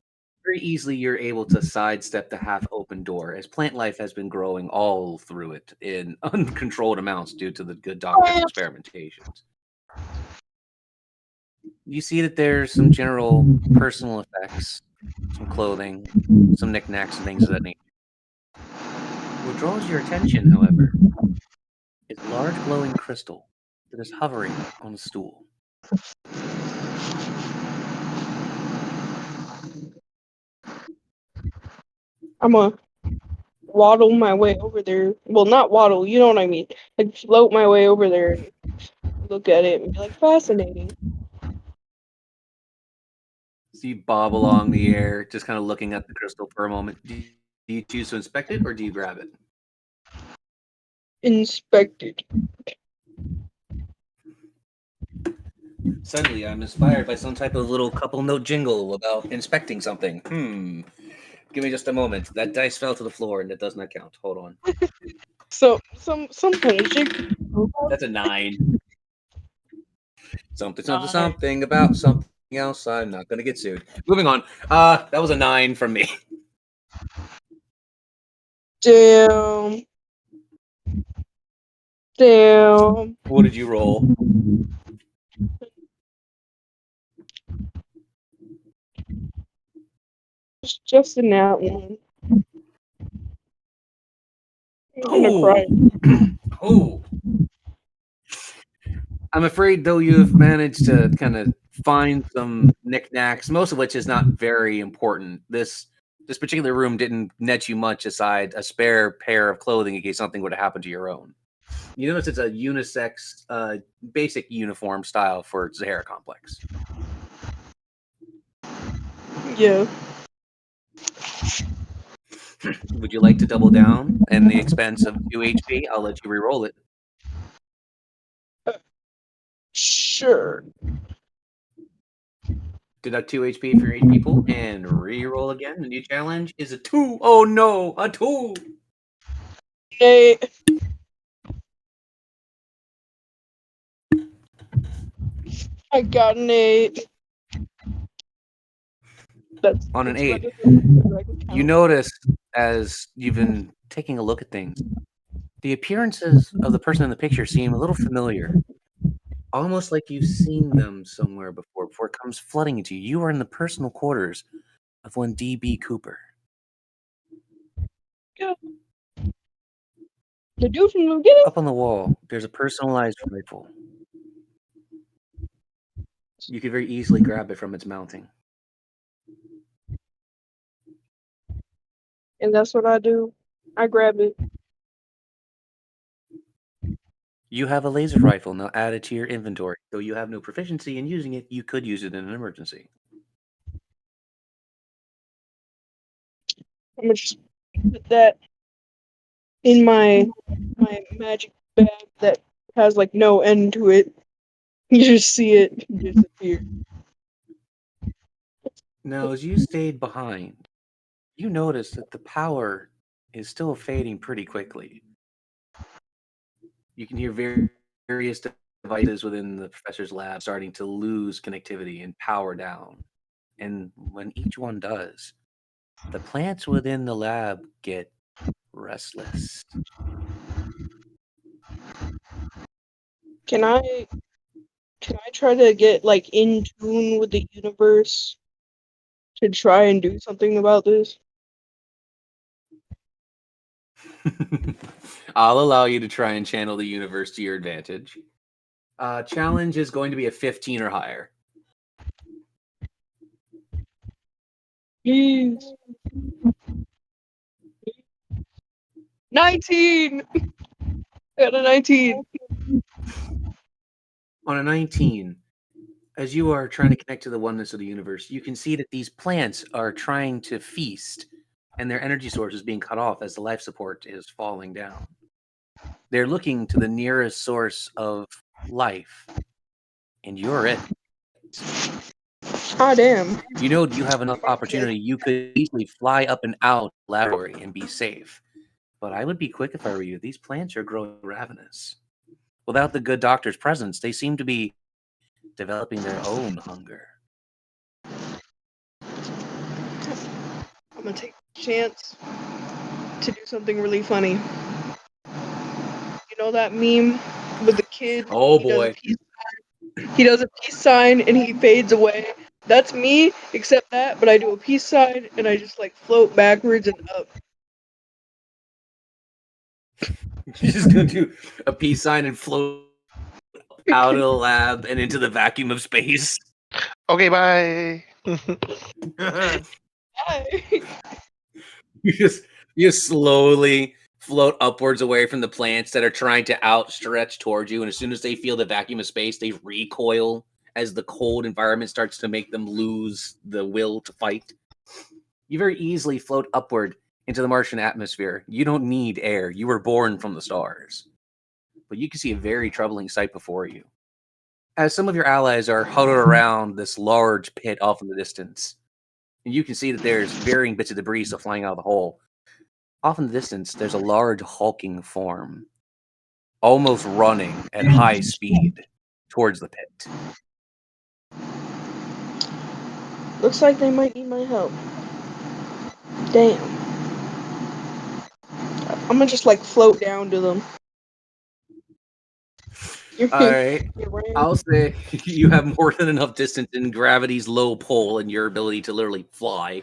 Very easily, you're able to sidestep the half open door, as plant life has been growing all through it in uncontrolled amounts due to the good doctor's experimentations. You see that there's some general personal effects, some clothing, some knickknacks, and things of that nature. What draws your attention, however, is a large glowing crystal that is hovering on a stool. I'm gonna waddle my way over there. Well, not waddle, you know what I mean. Like float my way over there and look at it and be like, fascinating. So you bob along the air, just kind of looking at the crystal for a moment. Do you choose to inspect it or do you grab it? Inspected. Suddenly, I'm inspired by some type of little couple note jingle about inspecting something. Give me just a moment. That dice fell to the floor and it does not count. Hold on. So some kind of jig. That's a 9. Something, Nine. something about something else. I'm not gonna get sued. Moving on. That was a 9 from me. Damn. Damn. What did you roll? It's just in that one. I'm gonna Oh, cry. oh. I'm afraid, though, you have managed to kind of find some knickknacks, most of which is not very important. This particular room didn't net you much aside a spare pair of clothing in case something would have happened to your own. You notice it's a unisex, basic uniform style for Zahara Complex. Yeah. Would you like to double down and the expense of 2 HP? I'll let you re-roll it. Sure. Deduct 2 HP for each people and re-roll again. The new challenge is a 2. Oh no, a 2! Nate. I got an 8. On an That's 8. better than I can You count. notice as you've been taking a look at things, the appearances of the person in the picture seem a little familiar. Almost like you've seen them somewhere before it comes flooding into you. You are in the personal quarters of one D.B. Cooper. Yeah. The dude from the beginning? Up on the wall, there's a personalized rifle. You could very easily grab it from its mounting. And that's what I do. I grab it. You have a laser rifle now added to your inventory. Though you have no proficiency in using it, you could use it in an emergency. I'm gonna just put that in my magic bag that has like no end to it. You just see it disappear. Now, as you stayed behind, you noticed that the power is still fading pretty quickly. You can hear various devices within the professor's lab starting to lose connectivity and power down. And when each one does, the plants within the lab get restless. Can I try to get like in tune with the universe to try and do something about this? I'll allow you to try and channel the universe to your advantage. Challenge is going to be a 15 or higher. Please. 19! I got a 19. On a 19, as you are trying to connect to the oneness of the universe, you can see that these plants are trying to feast, and their energy source is being cut off as the life support is falling down. They're looking to the nearest source of life, and you're it. Ah, damn. You know you have enough opportunity. You could easily fly up and out the laboratory and be safe. But I would be quick if I were you. These plants are growing ravenous. Without the good doctor's presence, they seem to be developing their own hunger. I'm gonna take a chance to do something really funny. You know that meme with the kid? Oh He does a boy. peace. He does a peace sign and he fades away. That's me, except that, but I do a peace sign and I just like float backwards and up. You're just gonna do a peace sign and float out of the lab and into the vacuum of space. Okay, bye. You slowly float upwards away from the plants that are trying to outstretch towards you, and as soon as they feel the vacuum of space, they recoil as the cold environment starts to make them lose the will to fight. You very easily float upward into the Martian atmosphere. You don't need air. You were born from the stars. But you can see a very troubling sight before you. As some of your allies are huddled around this large pit off in the distance, and you can see that there's varying bits of debris still flying out of the hole. Off in the distance, there's a large hulking form, almost running at high speed towards the pit. Looks like they might need my help. Damn. I'm gonna just like float down to them. All right. I'll say you have more than enough distance in gravity's low pull and your ability to literally fly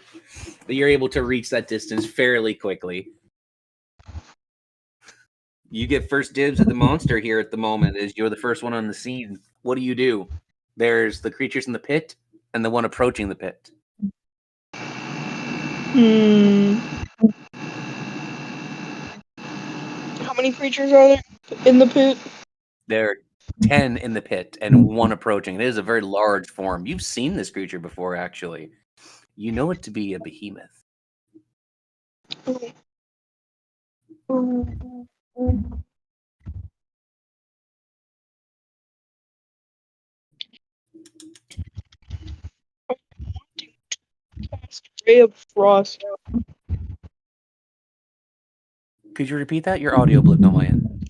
that you're able to reach that distance fairly quickly. You get first dibs at the monster here at the moment as you're the first one on the scene. What do? There's the creatures in the pit and the one approaching the pit. How many creatures are there in the pit? There are 10 in the pit and one approaching. It is a very large form. You've seen this creature before, actually. You know it to be a behemoth. Ray of Frost. Could you repeat that? Your audio blipped on my end.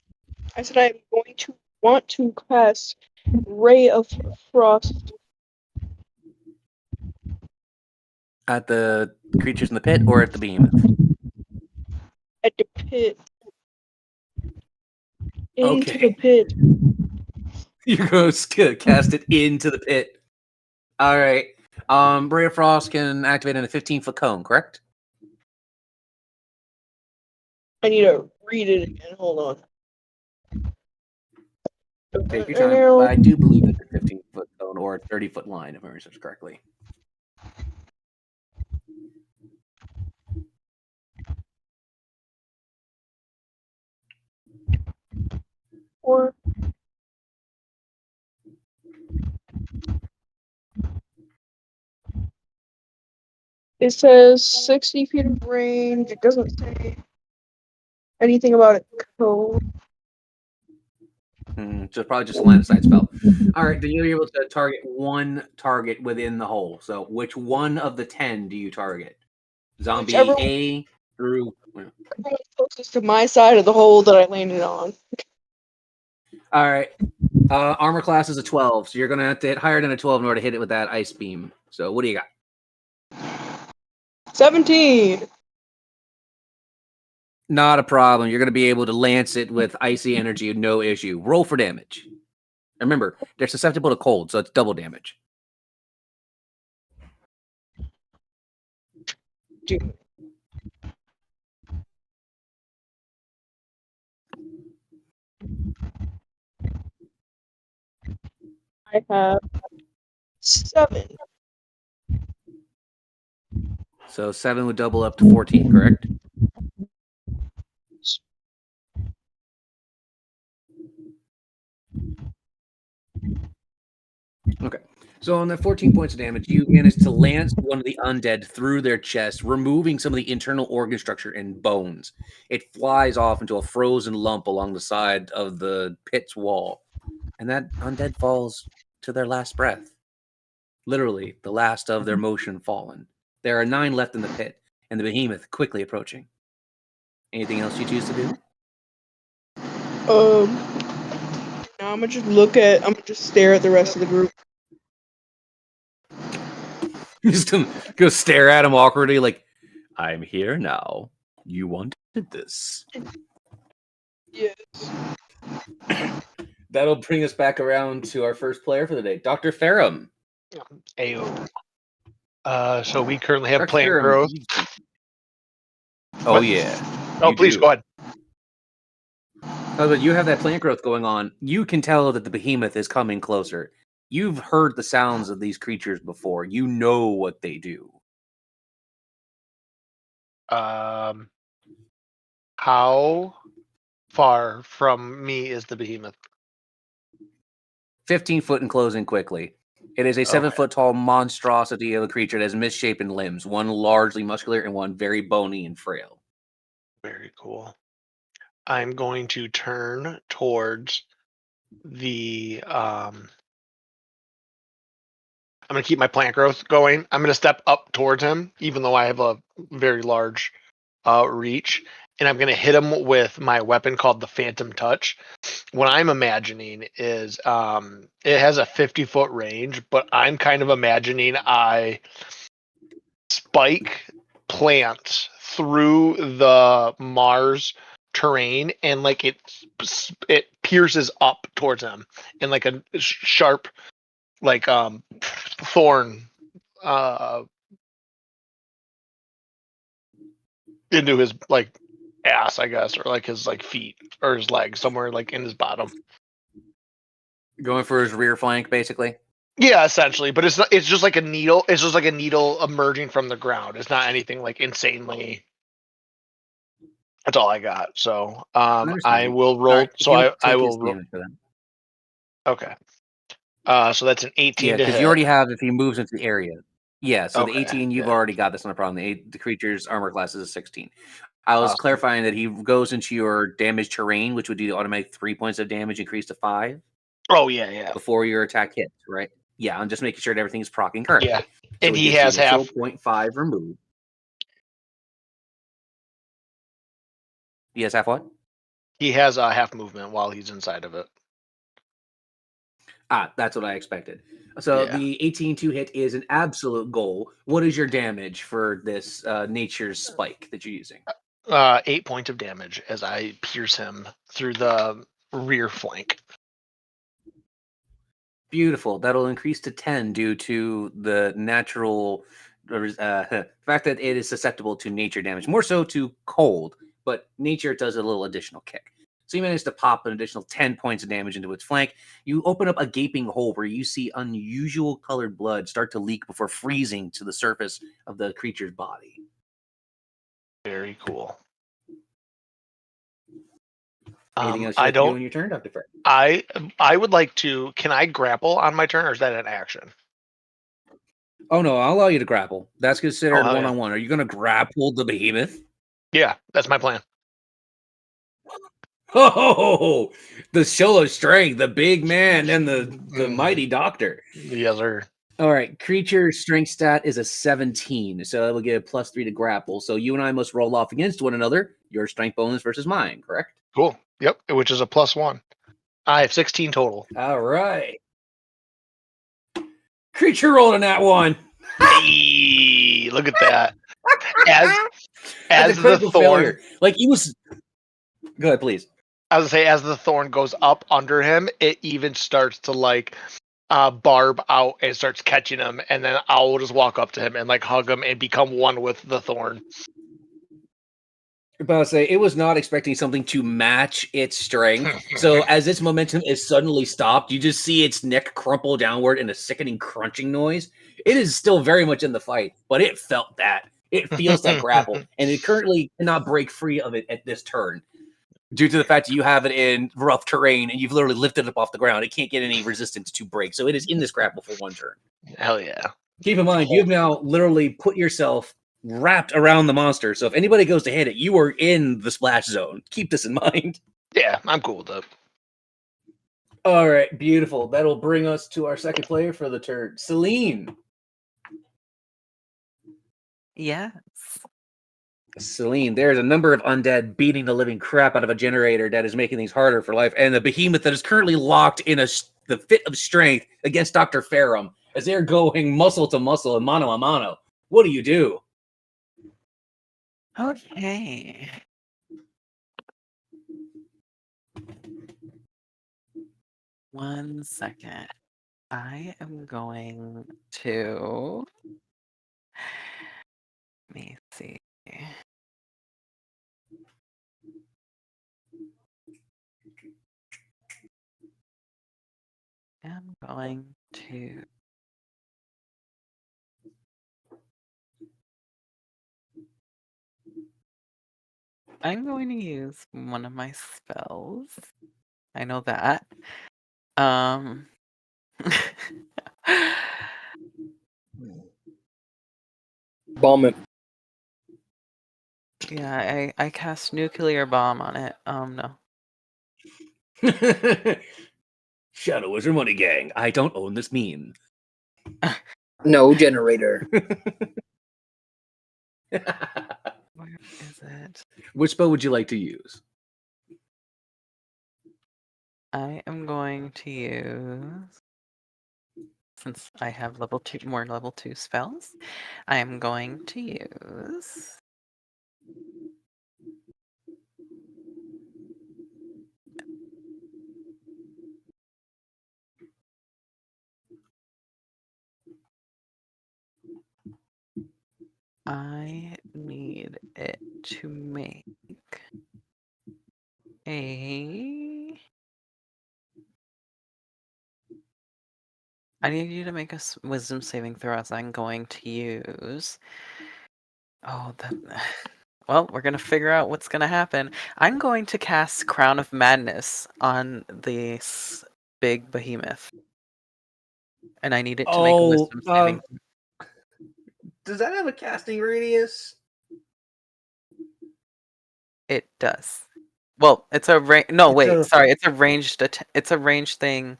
I said I'm going to want to cast Ray of Frost. At the creatures in the pit or at the behemoth? At the pit. Into Okay. the pit. You're going to cast it into the pit. All right. Ray of Frost can activate in a 15-foot cone, correct? I need to read it again. Hold on. Take your time. I do believe it's a 15-foot cone or a 30-foot line, if I remember correctly. Or it says 60 feet of range. It doesn't say anything about a code. So probably just a line of sight spell. All right, then you're able to target one target within the hole. So which one of the 10 do you target? Zombie Whichever A through... one closest to my side of the hole that I landed on. All right. Armor class is a 12, so you're going to have to hit higher than a 12 in order to hit it with that ice beam. So what do you got? 17! Not a problem. You're going to be able to lance it with icy energy, no issue. Roll for damage. Remember, they're susceptible to cold, so it's double damage. Dude. I have 7. So 7 would double up to 14, correct? Okay. So on that 14 points of damage, you managed to lance one of the undead through their chest, removing some of the internal organ structure and bones. It flies off into a frozen lump along the side of the pit's wall. And that undead falls to their last breath. Literally, the last of their motion fallen. There are 9 left in the pit, and the behemoth quickly approaching. Anything else you choose to do? Now I'm gonna just stare at the rest of the group. Just go stare at him awkwardly, like, I'm here now. You wanted this. Yes. That'll bring us back around to our first player for the day, Dr. Ferrum. Ayo. So we currently have Dr. plant Ferrum, growth. Oh, What? yeah. Oh, You please do. go ahead. Oh, but you have that plant growth going on. You can tell that the behemoth is coming closer. You've heard the sounds of these creatures before. You know what they do. How far from me is the behemoth? 15 foot and closing quickly. It is a 7-foot tall monstrosity of a creature that has misshapen limbs, one largely muscular and one very bony and frail. Very cool. I'm going to turn towards the I'm going to keep my plant growth going. I'm going to step up towards him, even though I have a very large reach, and I'm going to hit him with my weapon called the Phantom Touch. What I'm imagining is it has a 50-foot range, but I'm kind of imagining I spike plants through the Mars terrain, and like it pierces up towards him in like a sharp like thorn into his like ass, I guess, or like his like feet or his legs, somewhere like in his bottom. Going for his rear flank, basically. Yeah, essentially, but it's not, it's just like a needle. It's just like a needle emerging from the ground. It's not anything like insanely. That's all I got. So I will roll. Right, So he'll I take will his roll. damage for that. Okay. So that's an 18 Yeah, to because hit. you already have if he moves into the area. Yeah, so the Okay, 18, you've yeah. already got. That's not a problem. The creature's armor class is a 16. I was Awesome. clarifying that he goes into your damage terrain, which would do the automatic 3 points of damage increased to 5 Oh yeah. before your attack hits, right? Yeah, I'm just making sure that everything's procking correctly. Yeah. So And it he gets the has initial half. 0.5 removed. He has half what? He has a half movement while he's inside of it. Ah, that's what I expected. So Yeah. the 18 to hit is an absolute goal. What is your damage for this nature's spike that you're using? 8 points of damage as I pierce him through the rear flank. Beautiful. That'll increase to 10 due to the natural fact that it is susceptible to nature damage, more so to cold, but nature does a little additional kick. So you manage to pop an additional 10 points of damage into its flank. You open up a gaping hole where you see unusual colored blood start to leak before freezing to the surface of the creature's body. Very cool. Anything else you'd I like to do don't. on your turn, Dr. Fair? I would like to. Can I grapple on my turn, or is that an action? Oh no, I'll allow you to grapple. That's considered hell yeah. one-on-one. Are you going to grapple the behemoth? Yeah, that's my plan. Oh, the show of strength, the big man and the mighty doctor. Yes, sir. All right, creature strength stat is a 17, so that will give +3 to grapple. So you and I must roll off against one another. Your strength bonus versus mine, correct? Cool. Yep, which is a +1. I have 16 total. All right. Creature rolled in that one. Hey, look at that. As That's a the critical thorn, failure. Like he was. Go ahead, please. I was gonna say, as the thorn goes up under him, it even starts to like barb out and starts catching him, and then I'll just walk up to him and like hug him and become one with the thorn. About to say it was not expecting something to match its strength. So as its momentum is suddenly stopped, you just see its neck crumple downward in a sickening crunching noise. It is still very much in the fight, but it felt that. It feels that grapple, and it currently cannot break free of it at this turn. Due to the fact that you have it in rough terrain and you've literally lifted it up off the ground, it can't get any resistance to break. So it is in this grapple for one turn. Hell yeah. Keep in mind, you have now literally put yourself wrapped around the monster. So if anybody goes to hit it, you are in the splash zone. Keep this in mind. Yeah, I'm cool with that. All right, beautiful. That'll bring us to our second player for the turn. Celine. Yes. Celine, there's a number of undead beating the living crap out of a generator that is making things harder for life, and the behemoth that is currently locked in the fit of strength against Dr. Ferrum as they're going muscle to muscle and mano a mano. What do you do? Okay. One second. I am going to. Let me see. am going to use one of my spells. I know that. Bomb it. Yeah, I cast nuclear bomb on it. No. Shadow Wizard Money Gang. I don't own this meme. No generator. Where is it? Which spell would you like to use? I am going to use, since I have more level 2 spells, I am going to use I need it to make a... I need you to make a wisdom saving throw as I'm going to use... Oh, that... Well, we're going to figure out what's going to happen. I'm going to cast Crown of Madness on this big behemoth. And I need it to make a wisdom saving. Does that have a casting radius? It does. Well, it's a no, It's wait, a- sorry. It's a ranged it's a ranged thing.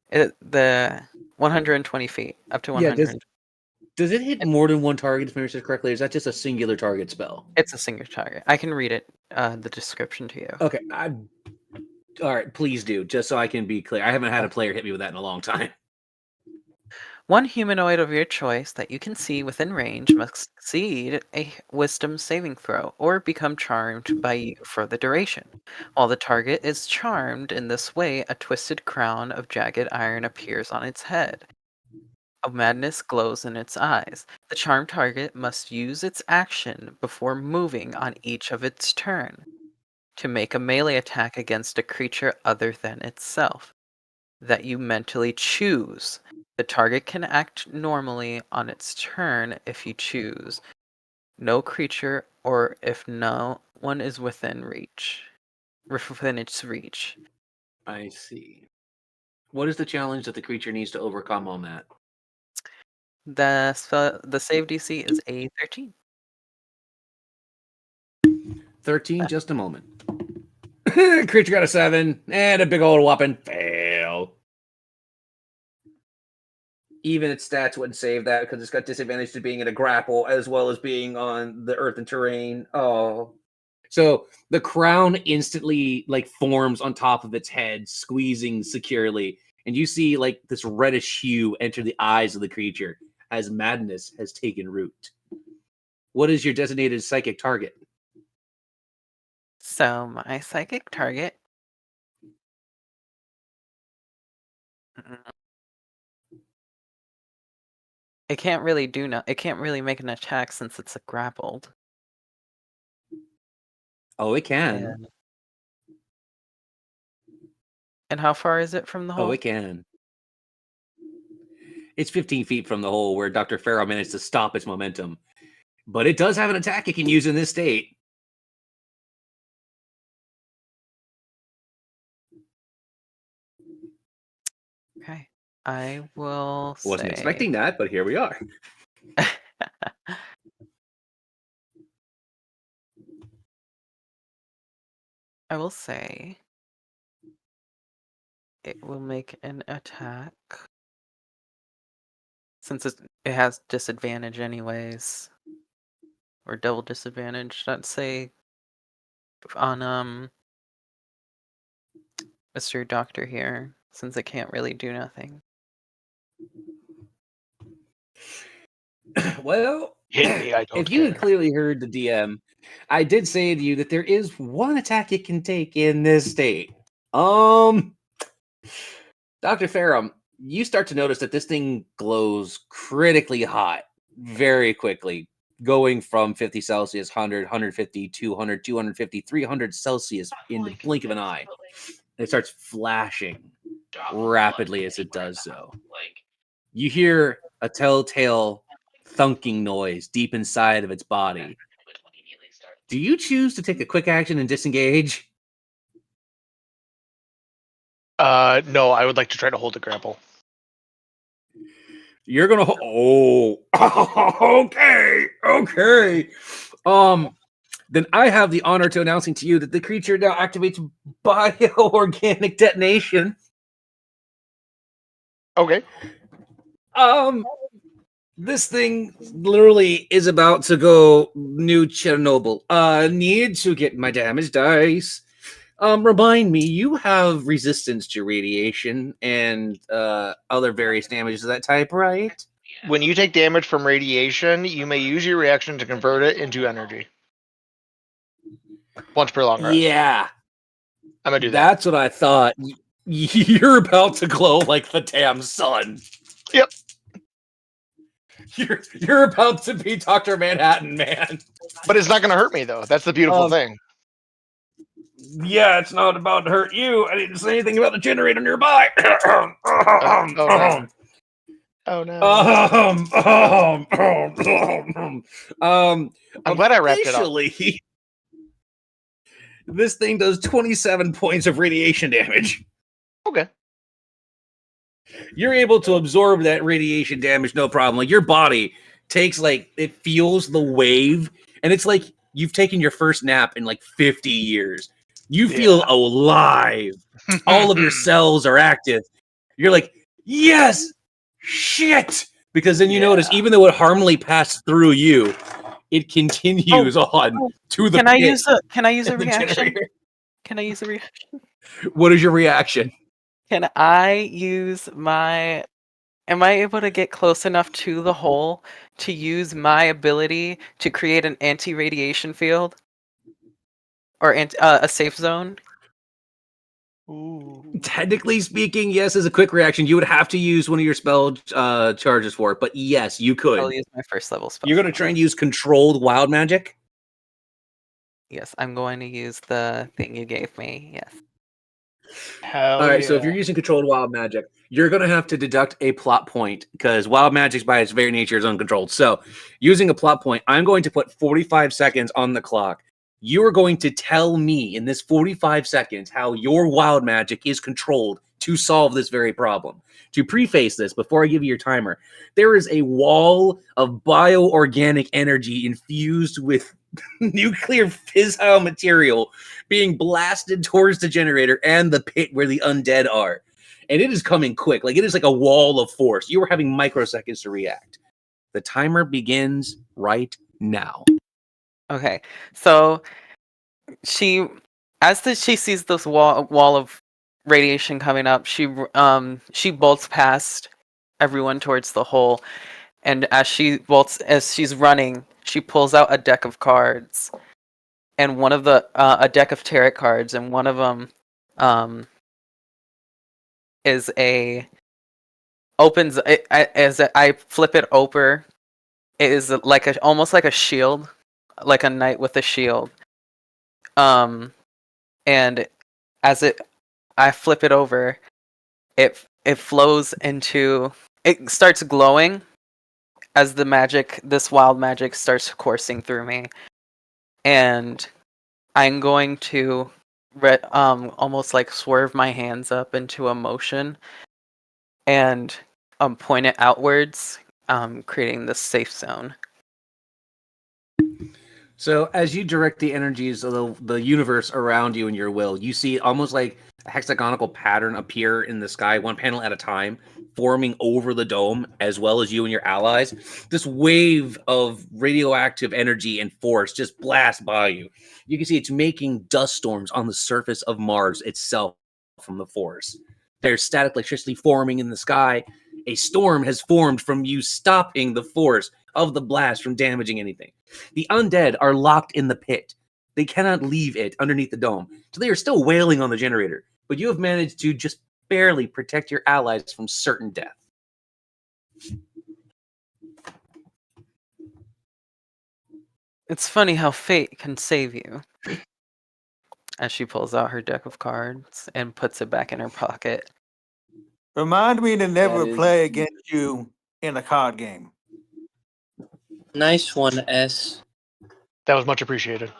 The 120 feet, up to Yeah, 100. does it hit more than one target, if I understand correctly, or is that just a singular target spell? It's a single target. I can read it, the description to you. Okay, all right, please do, just so I can be clear. I haven't had a player hit me with that in a long time. One humanoid of your choice that you can see within range must succeed a wisdom saving throw or become charmed by you for the duration. While the target is charmed in this way, a twisted crown of jagged iron appears on its head. A madness glows in its eyes. The charmed target must use its action before moving on each of its turn to make a melee attack against a creature other than itself that you mentally choose. The target can act normally on its turn if you choose no creature or if no one is within its reach. I see. What is the challenge that the creature needs to overcome on that? The save DC is a 13. 13, just a moment. Creature got a 7, and a big old whopping fail. Even its stats wouldn't save that because it's got disadvantage to being in a grapple as well as being on the earth and terrain. Oh. So the crown instantly forms on top of its head, squeezing securely. And you see this reddish hue enter the eyes of the creature as madness has taken root. What is your designated psychic target? So my psychic target it can't really it can't really make an attack since it's grappled. Oh, it can. And how far is it from the hole? Oh, it can. It's 15 feet from the hole where Dr. Ferrum managed to stop its momentum. But it does have an attack it can use in this state. Okay. I will say... Wasn't expecting that, but here we are. I will say it will make an attack since it has disadvantage anyways, or double disadvantage. Let's say on Mr. Doctor here, since it can't really do nothing. Well, Hit me, I don't if you had care. clearly heard the DM, I did say to you that there is one attack it can take in this state. Dr. Ferrum, you start to notice that this thing glows critically hot very quickly, going from 50 Celsius, 100, 150, 200, 250, 300 Celsius in the blink of an eye. And it starts flashing rapidly as it does so. You hear a telltale thunking noise deep inside of its body. Do you choose to take a quick action and disengage? No, I would like to try to hold the grapple. You're gonna. Okay. Then I have the honor to announcing to you that the creature now activates bioorganic detonation. Okay. This thing literally is about to go new Chernobyl. Need to get my damage dice. Remind me, you have resistance to radiation and other various damages of that type, right? When you take damage from radiation, you may use your reaction to convert it into energy. Once per long rest. Yeah. I'm gonna do that. That's what I thought. You're about to glow like the damn sun. Yep. You're about to be Dr. Manhattan, man. But it's not gonna hurt me though. That's the beautiful thing. Yeah, it's not about to hurt you. I didn't say anything about the generator nearby. Oh no. I'm glad I wrapped it up. Officially, this thing does 27 points of radiation damage. Okay. You're able to absorb that radiation damage, no problem. Like your body takes it feels the wave, and it's like you've taken your first nap in 50 years. You feel alive. All of your cells are active. You're like, yes, shit. Because then you notice, even though it harmfully passed through you, it continues on to the Can I pit use a and the reaction? generator. Can I use a reaction? What is your reaction? Can I use my... Am I able to get close enough to the hole to use my ability to create an anti-radiation field? Or a safe zone? Ooh. Technically speaking, yes, as a quick reaction, you would have to use one of your spell charges for it. But yes, you could. I'll use my first level spell. You're going to try and use controlled wild magic? Yes, I'm going to use the thing you gave me. Yes. Hell All right, so if you're using controlled wild magic, you're going to have to deduct a plot point because wild magic by its very nature is uncontrolled. So using a plot point, I'm going to put 45 seconds on the clock. You are going to tell me in this 45 seconds how your wild magic is controlled to solve this very problem. To preface this, before I give you your timer, there is a wall of bioorganic energy infused with nuclear fissile material being blasted towards the generator and the pit where the undead are. And it is coming quick. It is like a wall of force. You are having microseconds to react. The timer begins right now. Okay. So she sees this wall of radiation coming up, she bolts past everyone towards the hole, and as she's running, she pulls out a deck of cards, and one of the a deck of tarot cards, and one of them is as I flip it over, it is almost like a shield, like a knight with a shield. And as I flip it over, it flows into, it starts glowing as this wild magic starts coursing through me, and I'm going to almost swerve my hands up into a motion and point it outwards, creating this safe zone. So as you direct the energies of the universe around you and your will, you see almost like a hexagonal pattern appear in the sky, one panel at a time, forming over the dome, as well as you and your allies. This wave of radioactive energy and force just blasts by you. You can see it's making dust storms on the surface of Mars itself from the force. There's static electricity forming in the sky. A storm has formed from you stopping the force of the blast from damaging anything. The undead are locked in the pit. They cannot leave it underneath the dome. So they are still wailing on the generator. But you have managed to just barely protect your allies from certain death. It's funny how fate can save you. As she pulls out her deck of cards and puts it back in her pocket. Remind me to never That is- play against you in a card game. Nice one, S. That was much appreciated.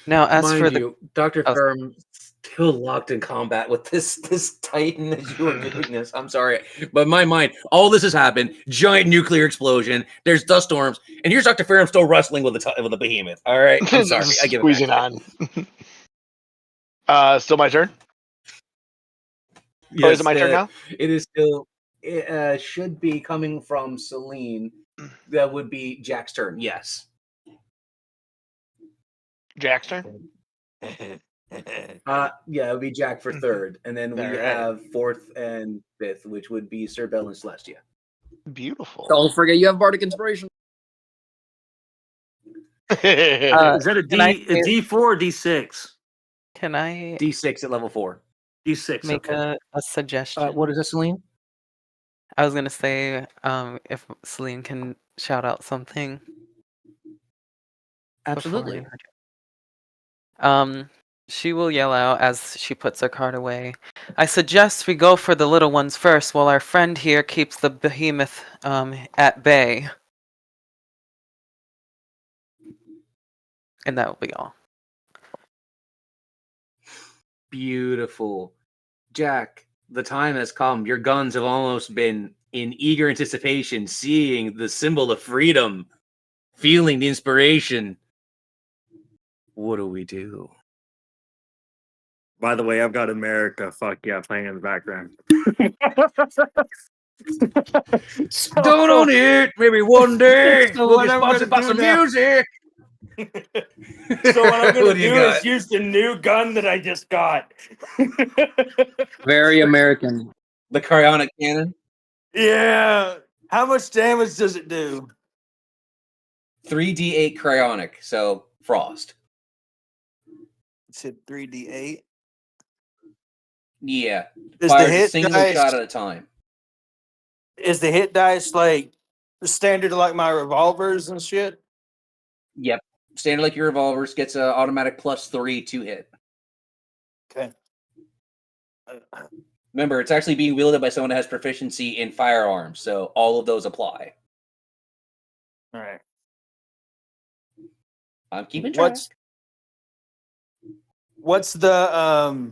Now, as Mind for the you, Dr. Oh. Ferrum still locked in combat with this Titan as you were doing this. I'm sorry. But in my mind, all this has happened. Giant nuclear explosion. There's dust storms. And here's Dr. Ferrum still wrestling with the behemoth. All right. I'm sorry. I give it Squeezing back. on. Still my turn? Yes, is it my turn now? It is still. It should be coming from Celine. That would be Jack's turn. Yes. Jack's turn? Yeah, it would be Jack for third, and then we All right. have fourth and fifth, which would be Sir Bell and Celestia. Beautiful. Don't forget you have Bardic Inspiration. Is that a Can I D4 or D6? can I D6 at level 4. D6. make Okay. a suggestion? What is that, Celine? I was gonna say, if Celine can shout out something before Absolutely. you. She will yell out as she puts her card away. I suggest we go for the little ones first, while our friend here keeps the behemoth at bay. And that will be all. Beautiful. Jack, the time has come. Your guns have almost been in eager anticipation, seeing the symbol of freedom, feeling the inspiration. What do we do? By the way, I've got America, fuck yeah, playing in the background. Don't own it. Maybe one day So we'll what get I'm sponsored by gonna do some now- music. So what I'm What gonna do you do got? is use the new gun that I just got. Very American. The cryonic cannon. Yeah. How much damage does it do? 3d8 cryonic, so frost. It said 3d8. Yeah. Is the Fires a hit single dice? shot at a time. Is the hit dice like standard like my revolvers and shit? Yep. Standard like your revolvers gets a automatic +3 to hit. Okay. Remember, it's actually being wielded by someone that has proficiency in firearms, so all of those apply. All right. I'm keeping track. What's the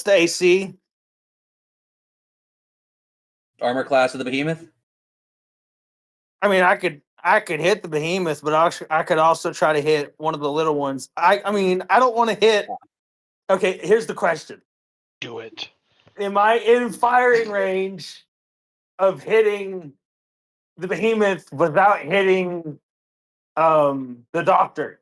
AC? Armor class of the behemoth? I mean, I could hit the behemoth, but I could also try to hit one of the little ones. I mean, I don't want to hit. Okay, here's the question: Do it. am I in firing range of hitting the behemoth without hitting the doctor?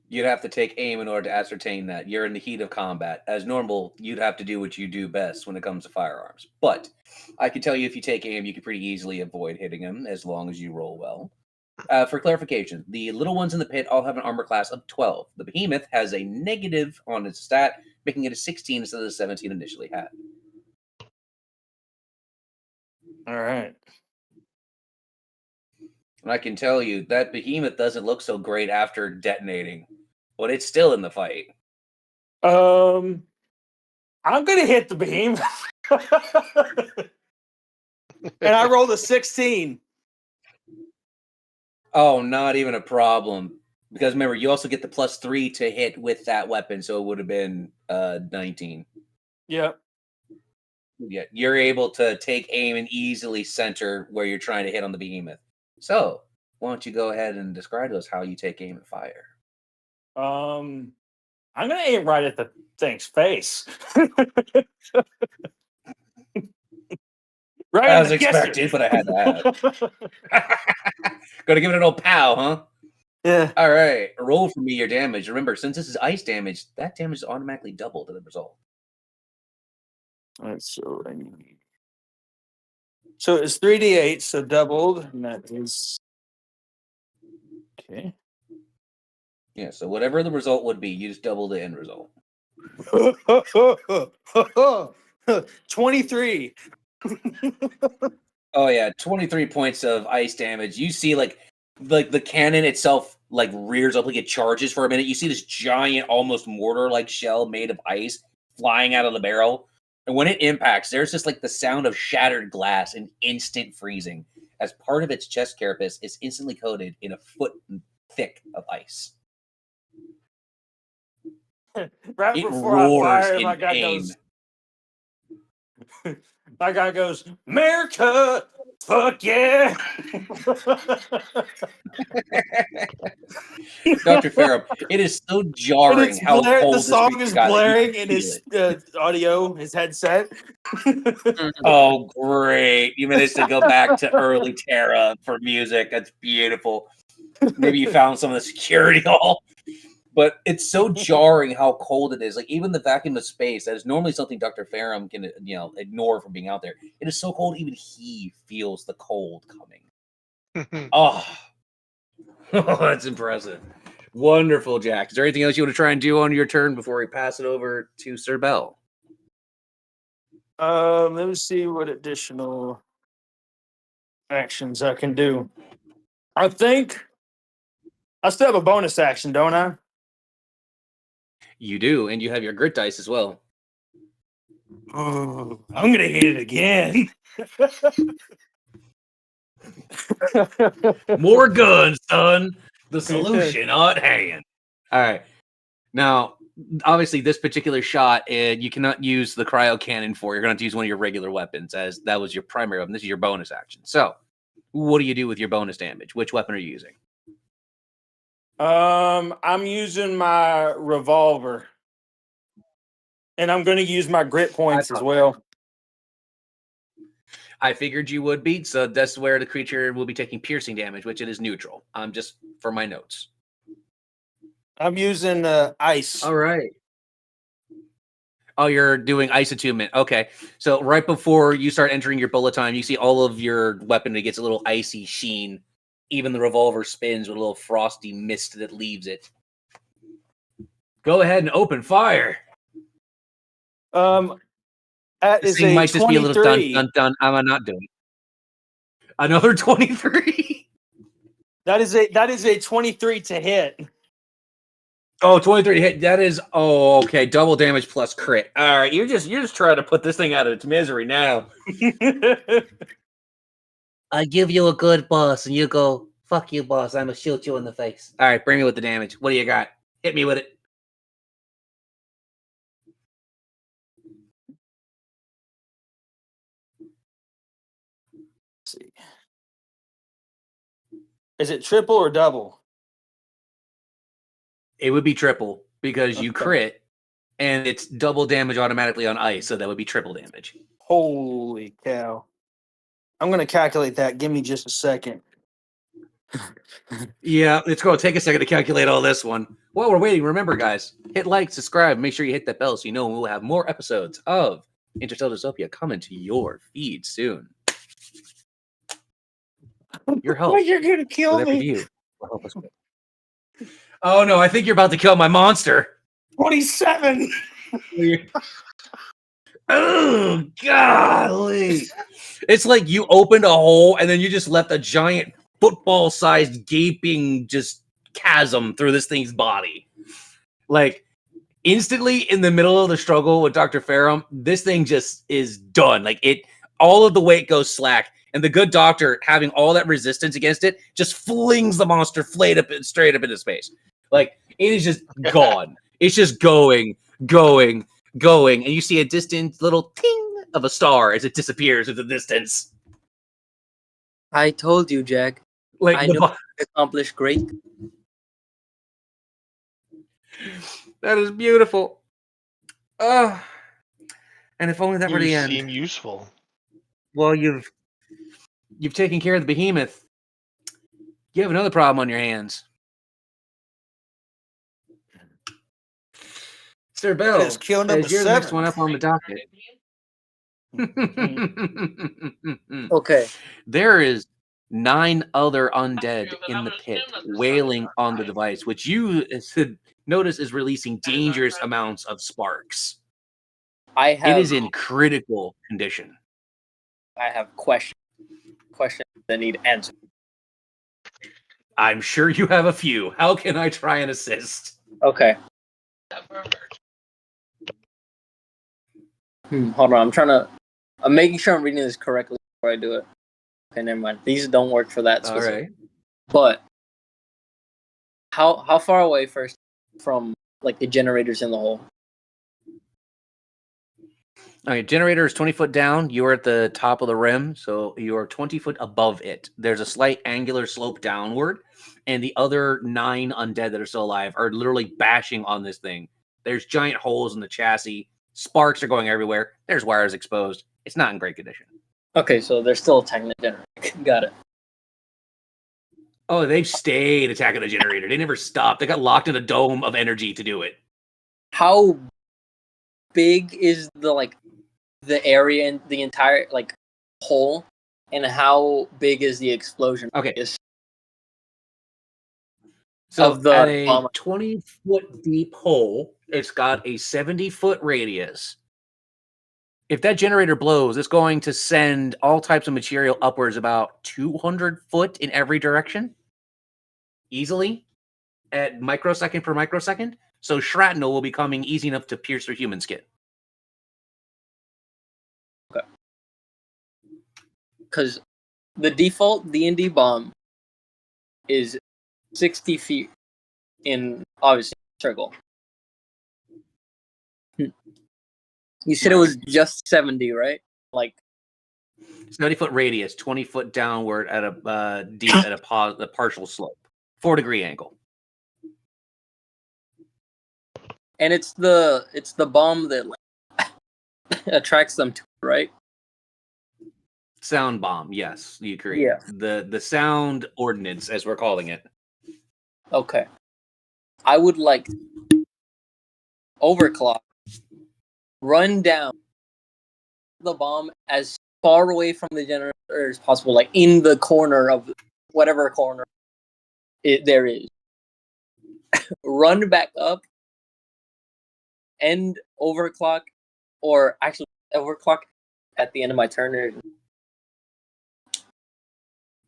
You'd have to take aim in order to ascertain that. You're in the heat of combat. As normal, you'd have to do what you do best when it comes to firearms. But I can tell you if you take aim, you can pretty easily avoid hitting him as long as you roll well. For clarification, the little ones in the pit all have an armor class of 12. The behemoth has a negative on its stat, making it a 16 instead of the 17 initially had. All right. And I can tell you that behemoth doesn't look so great after detonating, but it's still in the fight. I'm gonna hit the behemoth, and I rolled a 16. Oh, not even a problem. Because remember, you also get the +3 to hit with that weapon, so it would have been 19. Yep. Yeah, you're able to take aim and easily center where you're trying to hit on the behemoth. So, why don't you go ahead and describe to us how you take aim and fire? I'm gonna aim right at the thing's face. Right. As expected, but I had to ask. Gonna give it an old pow, huh? Yeah. All right, roll for me your damage. Remember, since this is ice damage, that damage is automatically doubled to the result. Alright, so it's 3d8, so doubled, and that is okay. Yeah, so whatever the result would be, you just double the end result. 23. Oh yeah, 23 points of ice damage. You see like the cannon itself like rears up, like it charges for a minute. You see this giant, almost mortar-like shell made of ice flying out of the barrel. And when it impacts, there's just like the sound of shattered glass and instant freezing, as part of its chest carapace is instantly coated in a foot thick of ice. Right It before I roars fire, in my guy pain. goes, America, fuck yeah. Dr. Ferrum, it is so And jarring it's how the cold this song creature is got that you blaring can in feel his it. audio, his headset. Oh, great. You managed to go back to early Terra for music. That's beautiful. Maybe you found some of the security hall. But it's so jarring how cold it is. Like even the vacuum of space, that is normally something Dr. Ferrum can ignore from being out there. It is so cold, even he feels the cold coming. Oh, that's impressive. Wonderful, Jack. Is there anything else you want to try and do on your turn before we pass it over to Sir Bell? Let me see what additional actions I can do. I think I still have a bonus action, don't I? You do, and you have your grit dice as well. Oh, I'm gonna hit it again. More guns, son. The solution at hand. All right. Now, obviously, this particular shot, you cannot use the cryo cannon for. You're going to have to use one of your regular weapons, as that was your primary weapon. This is your bonus action. So, what do you do with your bonus damage? Which weapon are you using? I'm using my revolver, and I'm gonna use my grit points as well. I figured you would be, so that's where the creature will be taking piercing damage, which it is neutral. Just for my notes. I'm using ice. All right. Oh, you're doing ice attunement. Okay. So right before you start entering your bullet time, you see all of your weapon, it gets a little icy sheen. Even the revolver spins with a little frosty mist that leaves it. Go ahead and open fire. That This is thing a might just be a little dun 23. dun dun. I'm not doing it. Another 23. That is a 23 to hit. Oh, 23 to hit. That is okay. Double damage plus crit. All right, you're just trying to put this thing out of its misery now. I give you a good boss, and you go, fuck you, boss. I'm gonna shoot you in the face. All right, bring me with the damage. What do you got? Hit me with it. Let's see. Is it triple or double? It would be triple because you Okay. crit, and it's double damage automatically on ice, so that would be triple damage. Holy cow. I'm going to calculate that. Give me just a second. Yeah, it's going to take a second to calculate all this one. While we're waiting, remember, guys, hit like, subscribe, make sure you hit that bell so you know when we'll have more episodes of Interstellar Dystopia coming to your feed soon. Your help, You're going to kill whatever me. you will help us with. Oh no, I think you're about to kill my monster. 27. Oh golly! It's like you opened a hole and then you just left a giant football-sized gaping just chasm through this thing's body. Like instantly in the middle of the struggle with Dr. Ferrum, this thing just is done. Like all of the weight goes slack, and the good doctor, having all that resistance against it, just flings the monster straight up into space. Like it is just gone. It's just going, and you see a distant little ting of a star as it disappears into the distance. I told you, Jack. Like I know you accomplished great. that is beautiful. And if only that were You the end. seem useful. Well, you've taken care of the behemoth. You have another problem on your hands. Sir Bell, That is kill number as you're the next 7. one up on the docket. Okay. There is 9 other undead in the pit wailing on the device, which you notice is releasing dangerous amounts of sparks. It is in critical condition. I have questions that need answers. I'm sure you have a few. How can I try and assist? Okay. Hold on. I'm making sure I'm reading this correctly before I do it. Okay, never mind. These don't work for that All specific. right. But how far away first from like the generators in the hole? Okay, generator is 20 foot down. You are at the top of the rim, so you are 20 foot above it. There's a slight angular slope downward, and the other 9 undead that are still alive are literally bashing on this thing. There's giant holes in the chassis. Sparks are going everywhere. There's wires exposed. It's not in great condition. Okay, so they're still attacking the generator. Got it. Oh, they've stayed attacking the generator. They never stopped. They got locked in a dome of energy to do it. How big is the area and the entire like hole, and how big is the explosion? Okay. Is So of the at a bomb. 20-foot deep hole, it's got a 70-foot radius. If that generator blows, it's going to send all types of material upwards about 200 foot in every direction, easily, at microsecond per microsecond. So shrapnel will be coming easy enough to pierce through human skin. Okay. Because the default D&D bomb is 60 feet in, obviously, circle. You said it was just 70, right? Like 70-foot radius, 20 foot downward at a deep at a partial slope, 4-degree angle. and it's the bomb that like, attracts them to it, right? Sound bomb, yes, you agree. Yeah. The sound ordnance, as we're calling it. Okay. I would like overclock, run down the bomb as far away from the generator as possible, like in the corner of whatever corner there is. Run back up, end overclock, or actually overclock at the end of my turn. Or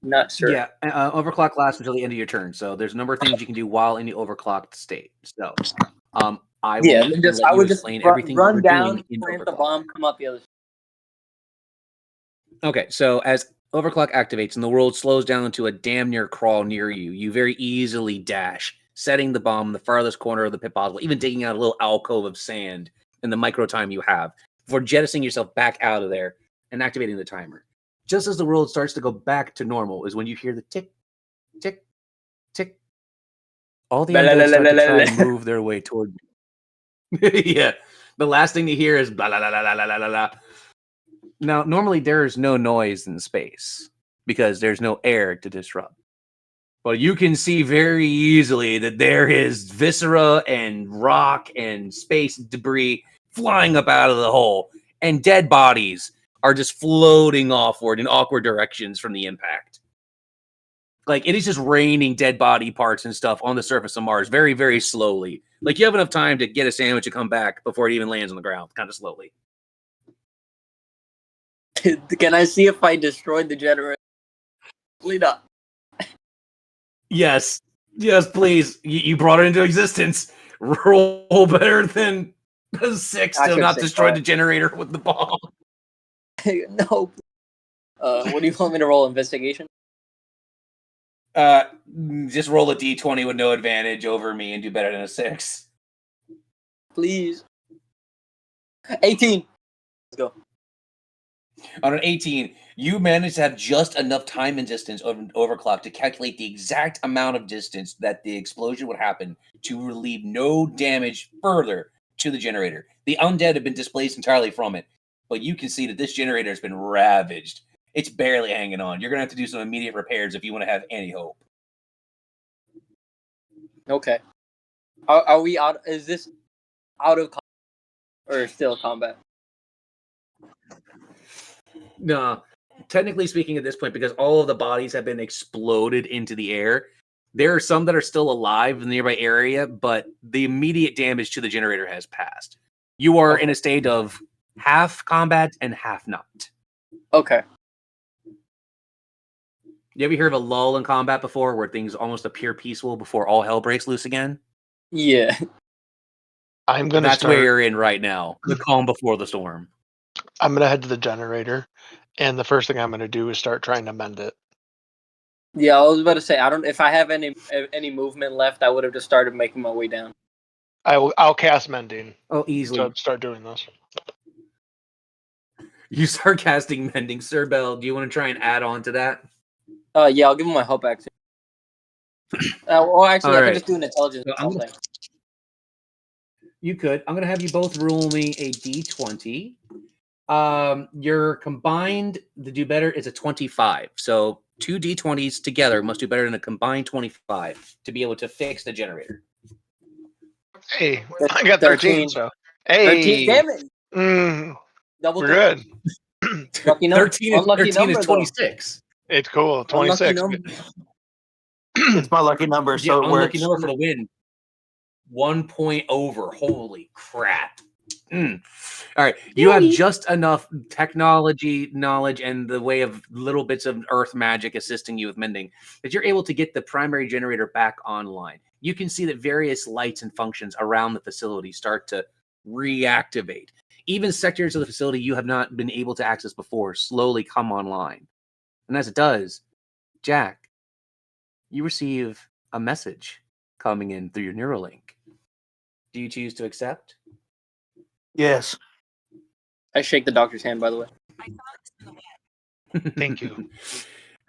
not sure. Yeah, overclock lasts until the end of your turn. So there's a number of things you can do while in the overclocked state. So, I will Yeah, mute just and let I you would just explain everything run you're down, doing in plant the overclock. bomb, come up the other side. Okay, so as overclock activates and the world slows down to a damn near crawl near you, you very easily dash, setting the bomb in the farthest corner of the pit possible, even digging out a little alcove of sand in the micro time you have before jettisoning yourself back out of there and activating the timer. Just as the world starts to go back to normal is when you hear the tick, tick, tick. All the undead start to try and move their way toward you. Yeah, the last thing you hear is blah, blah, blah, blah, blah, blah, blah. Now, normally there's no noise in space because there's no air to disrupt. But you can see very easily that there is viscera and rock and space debris flying up out of the hole, and dead bodies are just floating offward in awkward directions from the impact. Like, it is just raining dead body parts and stuff on the surface of Mars very, very slowly. Like, you have enough time to get a sandwich and come back before it even lands on the ground, kind of slowly. Can I see if I destroyed the generator? Please not. Yes, please. You brought it into existence. Roll better than a 6 to not destroy the generator with the bomb. No. What do you want me to roll? Investigation? Just roll a d20 with no advantage over me and do better than a 6. Please. 18. Let's go. On an 18, you managed to have just enough time and distance overclock to calculate the exact amount of distance that the explosion would happen to relieve no damage further to the generator. The undead have been displaced entirely from it, but you can see that this generator has been ravaged. It's barely hanging on. You're going to have to do some immediate repairs if you want to have any hope. Okay. Are we out? Is this out of combat or still combat? No, technically speaking, at this point, because all of the bodies have been exploded into the air, there are some that are still alive in the nearby area, but the immediate damage to the generator has passed. You are in a state of half combat and half not. Okay. You ever hear of a lull in combat before where things almost appear peaceful before all hell breaks loose again? Yeah. I'm gonna That's start. where you're in right now. The calm before the storm. I'm gonna head to the generator, and the first thing I'm gonna do is start trying to mend it. Yeah, I was about to say I don't. If I have any movement left, I would have just started making my way down. I'll cast mending Oh, easily. to start doing this. You start casting mending. Sir Bell, do you want to try and add on to that? Yeah, I'll give him my help action. Or actually, I Alright. can just do an intelligence So thing. You could. I'm going to have you both roll me a d20. Your combined to do better is a 25. So 2 d20s together must do better than a combined 25 to be able to fix the generator. Hey, I got 13. 13. So hey, 13. Damn it! Double we're 13. good. Lucky number. 13 Unlucky is number, 26. It's cool. Unlucky 26. number. It's my lucky number, Yeah, so it unlucky works. number for the win. 1 point over. Holy crap. All right. You have just enough technology knowledge and the way of little bits of earth magic assisting you with mending that you're able to get the primary generator back online. You can see that various lights and functions around the facility start to reactivate. Even sectors of the facility you have not been able to access before slowly come online. And as it does, Jack, you receive a message coming in through your Neuralink. Do you choose to accept? Yes. I shake the doctor's hand, by the way. Thank you.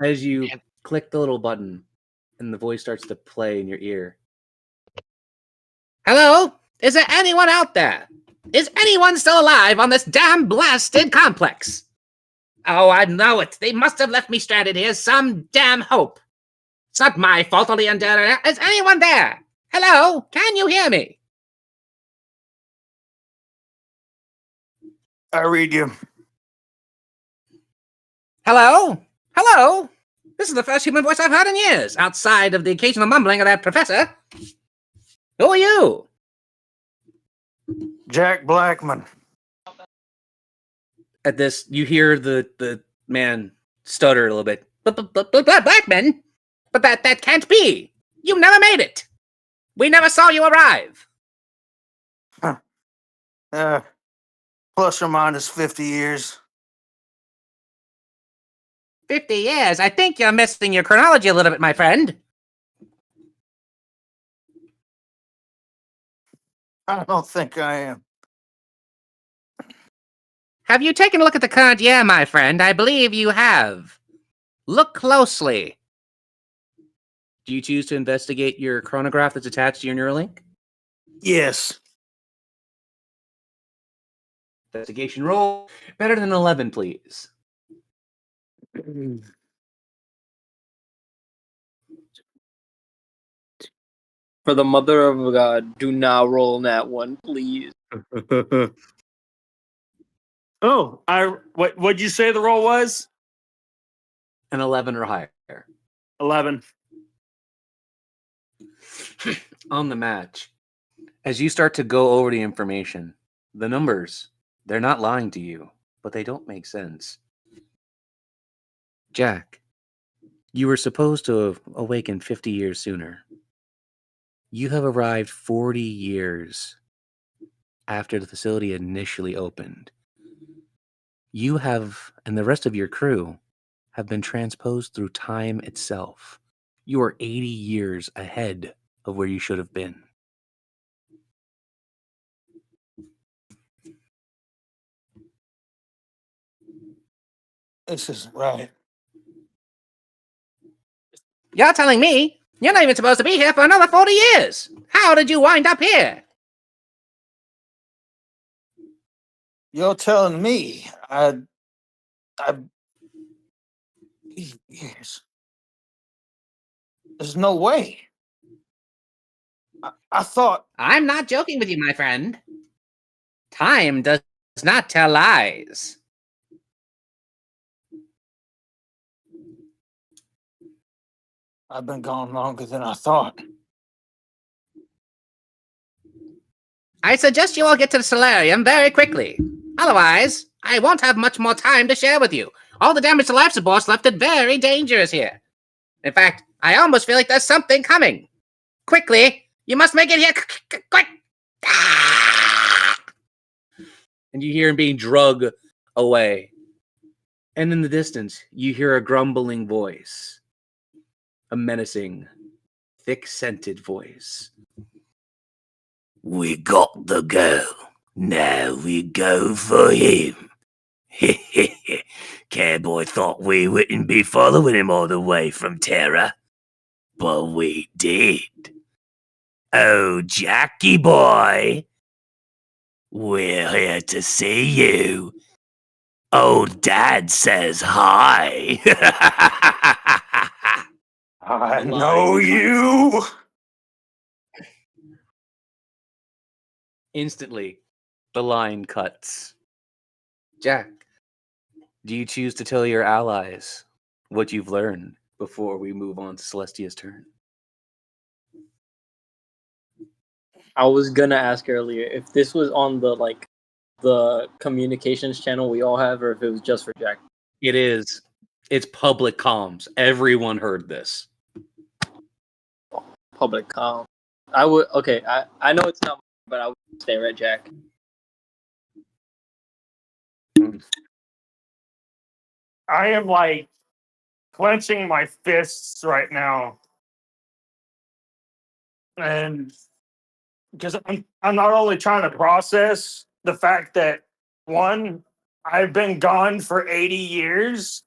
As you click the little button and the voice starts to play in your ear. Hello? Is there anyone out there? Is anyone still alive on this damn blasted complex? Oh, I know it. They must have left me stranded here. Some damn hope. It's not my fault, only undead. Is anyone there? Hello? Can you hear me? I read you. Hello? Hello? This is the first human voice I've heard in years, outside of the occasional mumbling of that professor. Who are you? Jack Blackman. At this, you hear the man stutter a little bit. Blackman? But that can't be. You never made it. We never saw you arrive. Plus or minus 50 years. 50 years? I think you're missing your chronology a little bit, my friend. I don't think I am. Have you taken a look at the current year, my friend? I believe you have. Look closely. Do you choose to investigate your chronograph that's attached to your Neuralink? Yes. Investigation roll. Better than 11, please. For the mother of God, do not roll that one, please. Oh, what'd you say the roll was? An 11 or higher. 11. On the match, as you start to go over the information, the numbers, they're not lying to you, but they don't make sense. Jack, you were supposed to have awakened 50 years sooner. You have arrived 40 years after the facility initially opened. You have, and the rest of your crew, have been transposed through time itself. You are 80 years ahead of where you should have been. This isn't right. You're telling me you're not even supposed to be here for another 40 years? How did you wind up here? You're telling me I years. There's no way. I thought I'm not joking with you, my friend. Time does not tell lies. I've been gone longer than I thought. I suggest you all get to the solarium very quickly. Otherwise, I won't have much more time to share with you. All the damage to life support's left it very dangerous here. In fact, I almost feel like there's something coming. Quickly, you must make it here. Quick! And you hear him being drugged away. And in the distance, you hear a grumbling voice. A menacing, thick-scented voice. We got the girl. Now we go for him. Cowboy thought we wouldn't be following him all the way from Terra. But we did. Oh, Jackie boy. We're here to see you. Old Dad says hi. I know you. Instantly, the line cuts. Jack, do you choose to tell your allies what you've learned before we move on to Celestia's turn? I was gonna ask earlier if this was on the communications channel we all have, or if it was just for Jack. It is. It's public comms. Everyone heard this. Public comm. I would. Okay, I know it's not, but I would stare at Jack. I am like clenching my fists right now. And because I'm not only trying to process the fact that, one, I've been gone for 80 years,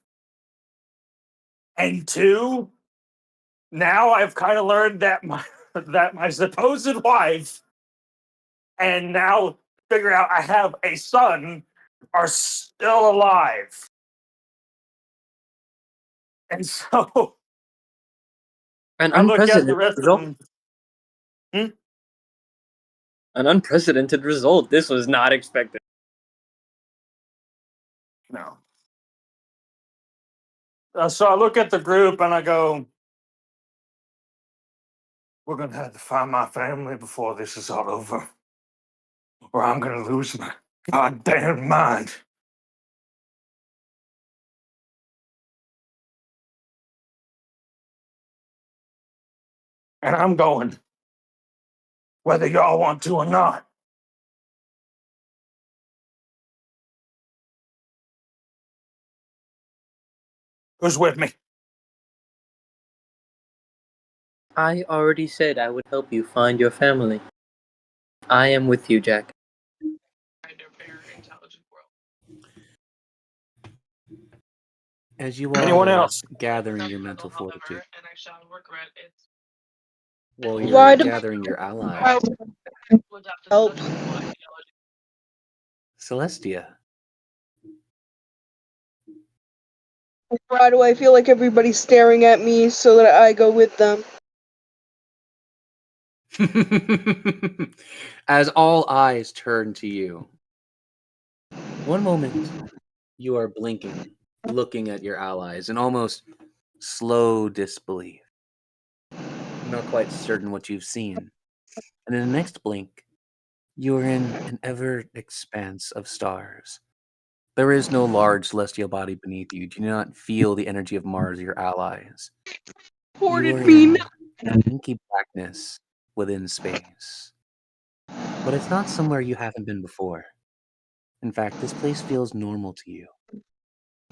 and two, now I've kind of learned that my supposed wife, and now figure out I have a son, are still alive. And so An I look at the unprecedented rest of result. them. An unprecedented result. This was not expected. No. So I look at the group and I go, we're going to have to find my family before this is all over, or I'm going to lose my goddamn mind. And I'm going, whether y'all want to or not. Who's with me? I already said I would help you find your family. I am with you, Jack. As you all Anyone are else? gathering your mental fortitude, while Why you're do gathering your allies, help? Celestia, Why do I feel like everybody's staring at me so that I go with them? as all eyes turn to you, one moment you are blinking, looking at your allies in almost slow disbelief, not quite certain what you've seen. And in the next blink, you are in an ever expanse of stars. There is no large celestial body beneath you. You do not feel the energy of Mars, your allies. You are Supported me. in inky blackness within space. But it's not somewhere you haven't been before. In fact, this place feels normal to you.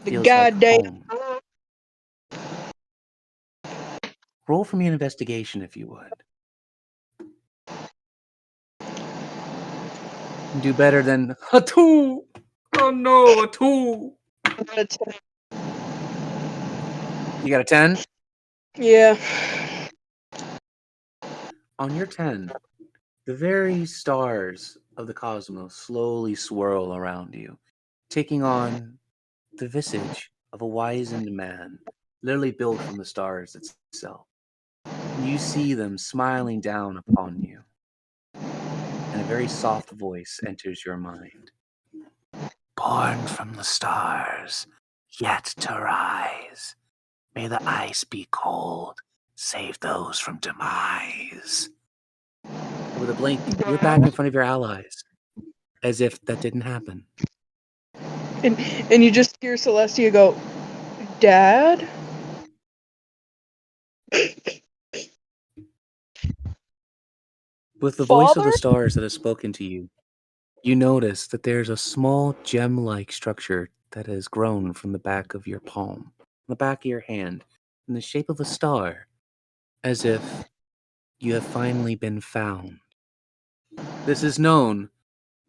The Feels like goddamn. home. Roll for me an investigation if you would. Do better than a 2. Oh no, a 2. You got a 10? Yeah. On your 10, the very stars of the cosmos slowly swirl around you, taking on the visage of a wizened man, literally built from the stars itself. You see them smiling down upon you, and a very soft voice enters your mind. Born from the stars, yet to rise. May the ice be cold, save those from demise. With a blink, you're back in front of your allies, as if that didn't happen. And you just hear Celestia go, Dad? With the voice of Father? the stars that has spoken to you, you notice that there's a small gem-like structure that has grown from the back of your palm, the back of your hand, in the shape of a star, as if you have finally been found. This is known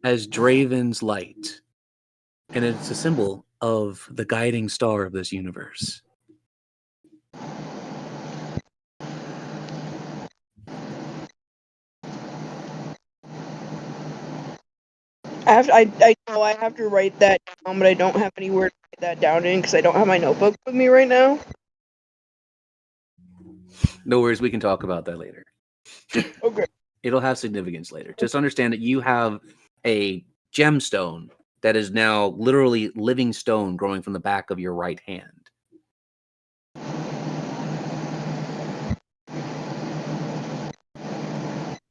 as Draven's Light, and it's a symbol of the guiding star of this universe. I know I have to write that down, but I don't have anywhere to write that down in because I don't have my notebook with me right now. No worries, we can talk about that later. Okay. It'll have significance later. Just understand that you have a gemstone that is now literally living stone growing from the back of your right hand.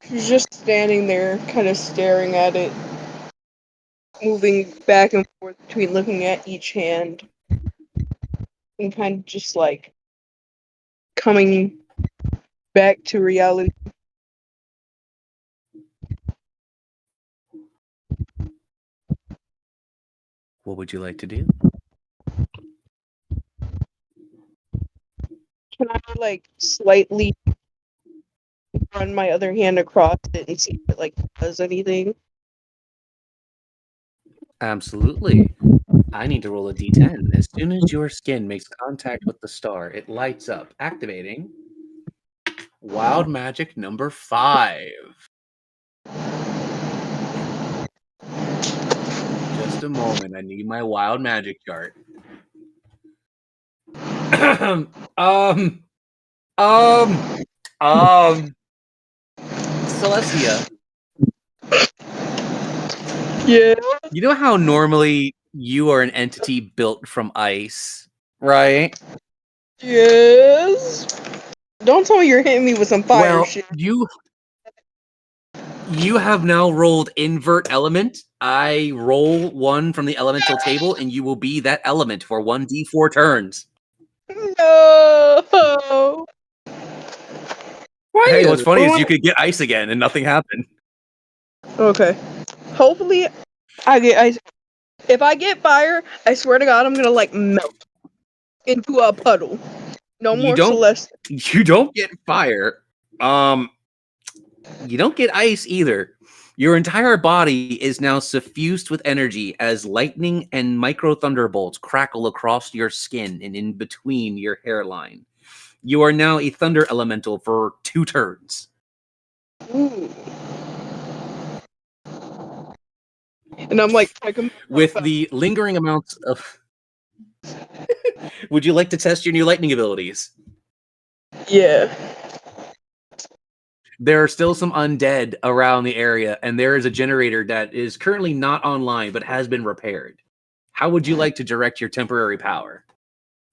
She's just standing there, kind of staring at it, moving back and forth between looking at each hand and kind of just like coming back to reality. What would you like to do? Can I like slightly run my other hand across it and see if it like does anything? Absolutely. I need to roll a d10. As soon as your skin makes contact with the star, it lights up, activating Wild Magic number 5. Just a moment. I need my Wild Magic chart. Celestia, Yeah. you know how normally you are an entity built from ice, right? Yes. Don't tell me you're hitting me with some fire Well, shit. you have now rolled invert element. I roll one from the elemental table, and you will be that element for 1d4 turns. No. Why Hey, you what's gotta funny do is Well, you could get ice again, and nothing happened. okay. Hopefully, I get ice. If I get fire, I swear to God, I'm gonna like melt into a puddle. No You more don't. Celeste. You don't get fire. You don't get ice either. Your entire body is now suffused with energy as lightning and micro thunderbolts crackle across your skin and in between your hairline. You are now a thunder elemental for 2 turns. Ooh. And I'm like, With the lingering amounts of. Would you like to test your new lightning abilities? yeah. There are still some undead around the area, and there is a generator that is currently not online but has been repaired. How would you like to direct your temporary power?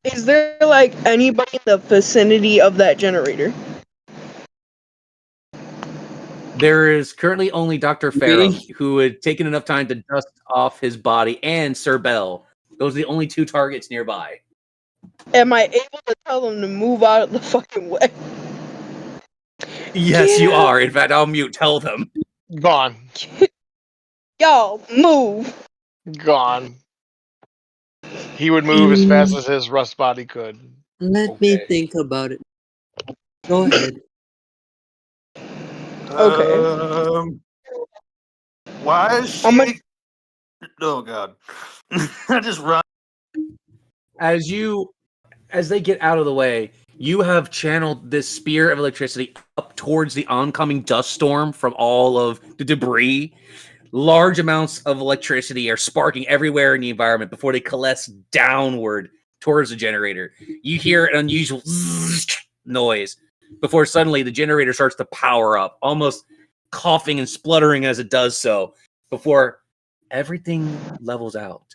Is there like anybody in the vicinity of that generator? There is currently only Dr. Ferrum, me? who had taken enough time to dust off his body, and Sir Bell. Those are the only 2 targets nearby. Am I able to tell them to move out of the fucking way? Yes, you are. In fact, I'll mute. Tell them. Gone. Y'all, move. Gone. He would move as fast Mm, as his rust body could. let me think about it. Go ahead. Okay. Why is I'm gonna. she? Oh God! I just run. As they get out of the way, you have channeled this spear of electricity up towards the oncoming dust storm from all of the debris. Large amounts of electricity are sparking everywhere in the environment before they coalesce downward towards the generator. You hear an unusual noise before suddenly the generator starts to power up, almost coughing and spluttering as it does so, before everything levels out.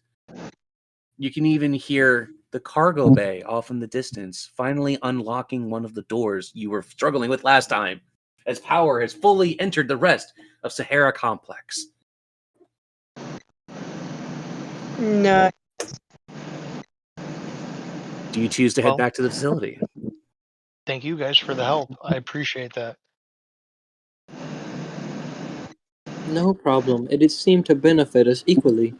You can even hear the cargo bay off in the distance, finally unlocking one of the doors you were struggling with last time, as power has fully entered the rest of Sahara Complex. Nah. Do you choose to head Well, back to the facility? Thank you guys for the help. I appreciate that. No problem. It seemed to benefit us equally.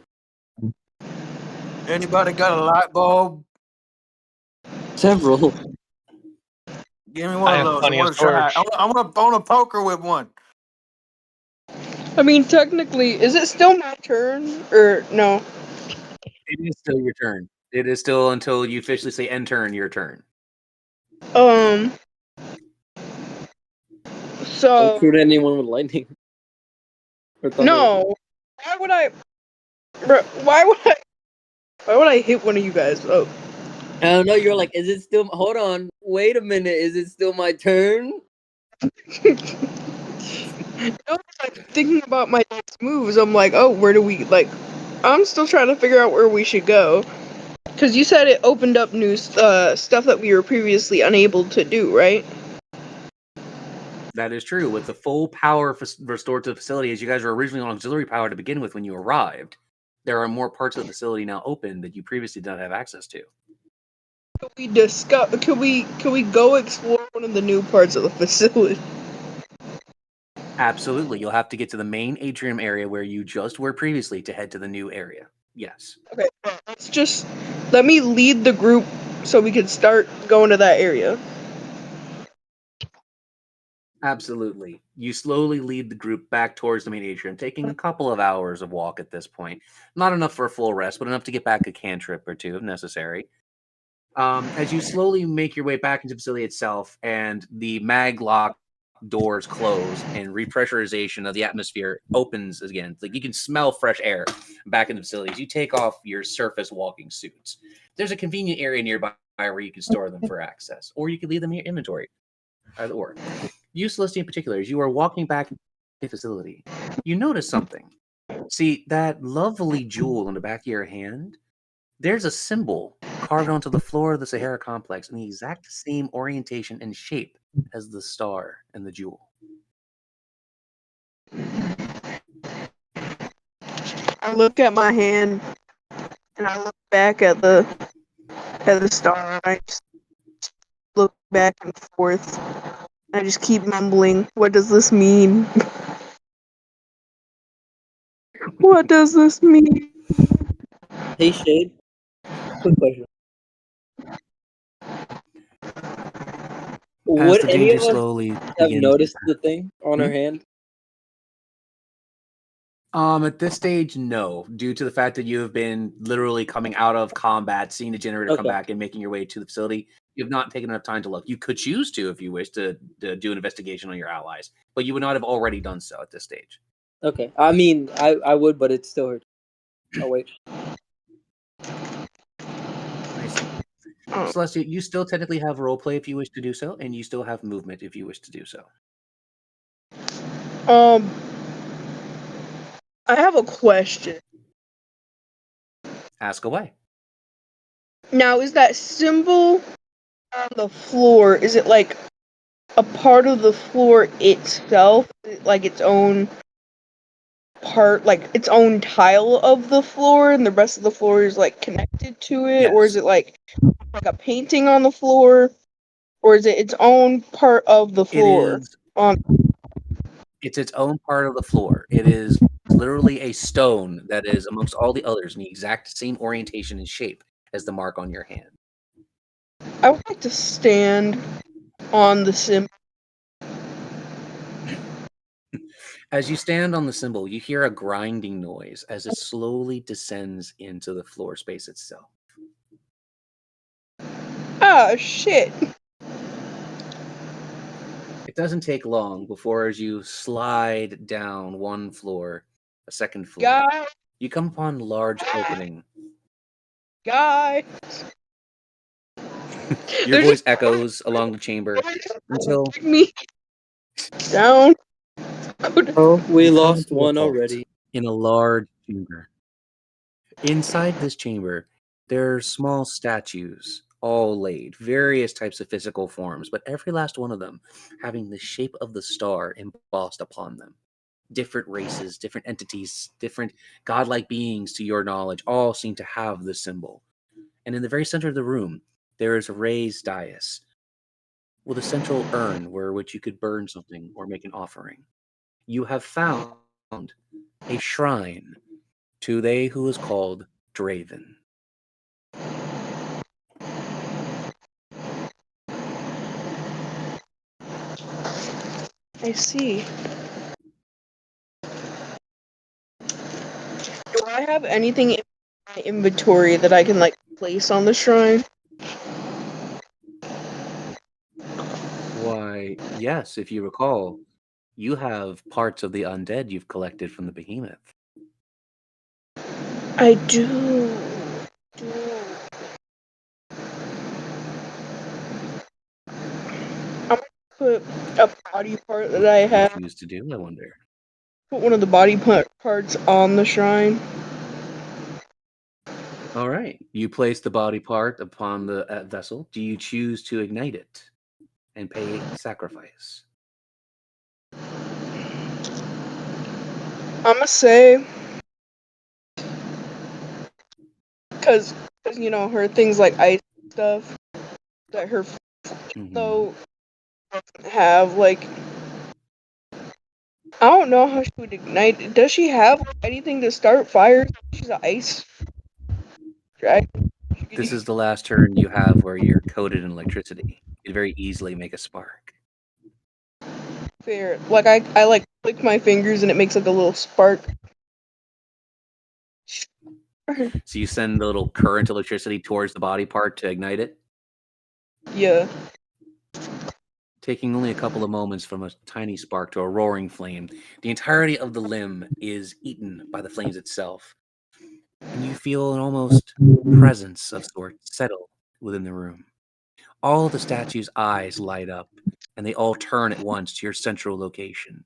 Anybody got a light bulb? Several. Give me I one of have those. I plenty of want to try. storage. I want to poker with one. I mean, technically, is it still my turn or no? It is still your turn. It is still until you officially say end turn, your turn. Um. Don't So shoot anyone with lightning. Or thunder. no. Why would I? Why would I? Why would I hit one of you guys? Oh. I don't know. You're like, is it still? Hold on. Wait a minute. Is it still my turn? No, I'm thinking about my next moves. I'm like, oh, where do we like? I'm still trying to figure out where we should go. Because you said it opened up new stuff that we were previously unable to do, right? That is true. With the full power restored to the facility, as you guys were originally on auxiliary power to begin with when you arrived, there are more parts of the facility now open that you previously did not have access to. Could we discuss? Could we go explore one of the new parts of the facility? Absolutely. You'll have to get to the main atrium area where you just were previously to head to the new area. Yes. Okay, let me lead the group so we can start going to that area. Absolutely. You slowly lead the group back towards the main atrium, taking a couple of hours of walk at this point. Not enough for a full rest, but enough to get back a cantrip or two if necessary. As you slowly make your way back into the facility itself, and the mag lock doors close and repressurization of the atmosphere opens again, like you can smell fresh air back in the facilities. You take off your surface walking suits. There's a convenient area nearby where you can store them for access, or you can leave them in your inventory. Either or. You, Celestia in particular, as you are walking back to the facility, you notice something. See, that lovely jewel on the back of your hand? There's a symbol carved onto the floor of the Sahara complex in the exact same orientation and shape as the star and the jewel. I look at my hand and I look back at the star and I just look back and forth. I just keep mumbling, what does this mean? What does this mean? Hey, Shade. Quick question. As Would the any danger of us slowly have begins noticed the thing on her Hmm? hand? At this stage, no, due to the fact that you have been literally coming out of combat, seeing the generator come Okay. back, and making your way to the facility. You have not taken enough time to look. You could choose to, if you wish, to do an investigation on your allies, but you would not have already done so at this stage. Okay. I mean, I would, but it still hurts. Oh, wait. I see. Oh. Celestia, you still technically have roleplay if you wish to do so, and you still have movement if you wish to do so. I have a question. Ask away. Now, is that symbol on the floor, is it like a part of the floor itself? Is it like its own part, like its own tile of the floor, and the rest of the floor is like connected to it? Or is Yes. it like a painting on the floor? Or is it its own part of the It floor? is. It's its own part of the floor. It is literally a stone that is amongst all the others in the exact same orientation and shape as the mark on your hand. I would like to stand on the symbol. As you stand on the symbol, you hear a grinding noise as it slowly descends into the floor space itself. Ah, shit. It doesn't take long before, as you slide down one floor, a second floor, Guy, you come upon a large opening. guy. Your They're voice just echoes along the chamber until take me down. Oh, we you come lost to a one vault already. in a large chamber. Inside this chamber, there are small statues, all laid, various types of physical forms, but every last one of them having the shape of the star embossed upon them. Different races, different entities, different godlike beings, to your knowledge, all seem to have this symbol. And in the very center of the room, there is a raised dais. with a central urn where which you could burn something or make an offering. You have found a shrine to they who is called Draven. I see. Do I have anything in my inventory that I can like place on the shrine? Why, yes, if you recall, you have parts of the undead you've collected from the behemoth. I do. I'm gonna put a body part that I What do you have. choose to do, I wonder? Put one of the body parts on the shrine. All right. You place the body part upon the vessel. Do you choose to ignite it and pay sacrifice? I'ma say, cause you know her things like ice stuff that her Mhm. though have like I don't know how she would ignite. Does she have anything to start fires? She's an ice dragon. This is the last turn you have where you're coated in electricity. You very easily make a spark. Fair. Like I like click my fingers and it makes like a little spark. So you send the little current electricity towards the body part to ignite it, Yeah. taking only a couple of moments from a tiny spark to a roaring flame. The entirety of the limb is eaten by the flames itself, and you feel an almost presence of sorts settle within the room. All the statue's eyes light up, and they all turn at once to your central location,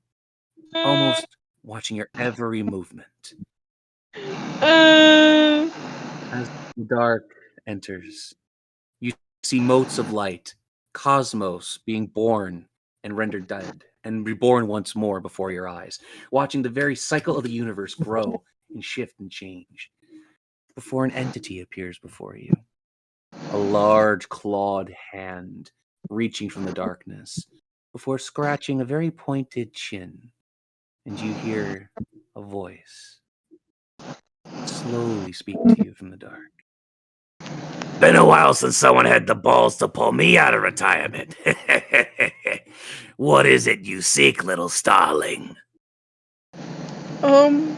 almost watching your every movement. Uh, As the dark enters, you see motes of light, cosmos being born and rendered dead, and reborn once more before your eyes, watching the very cycle of the universe grow and shift and change, before an entity appears before you. A large clawed hand reaching from the darkness, before scratching a very pointed chin, and you hear a voice slowly speak to you from the dark. Been a while since someone had the balls to pull me out of retirement. What is it you seek, little starling? um.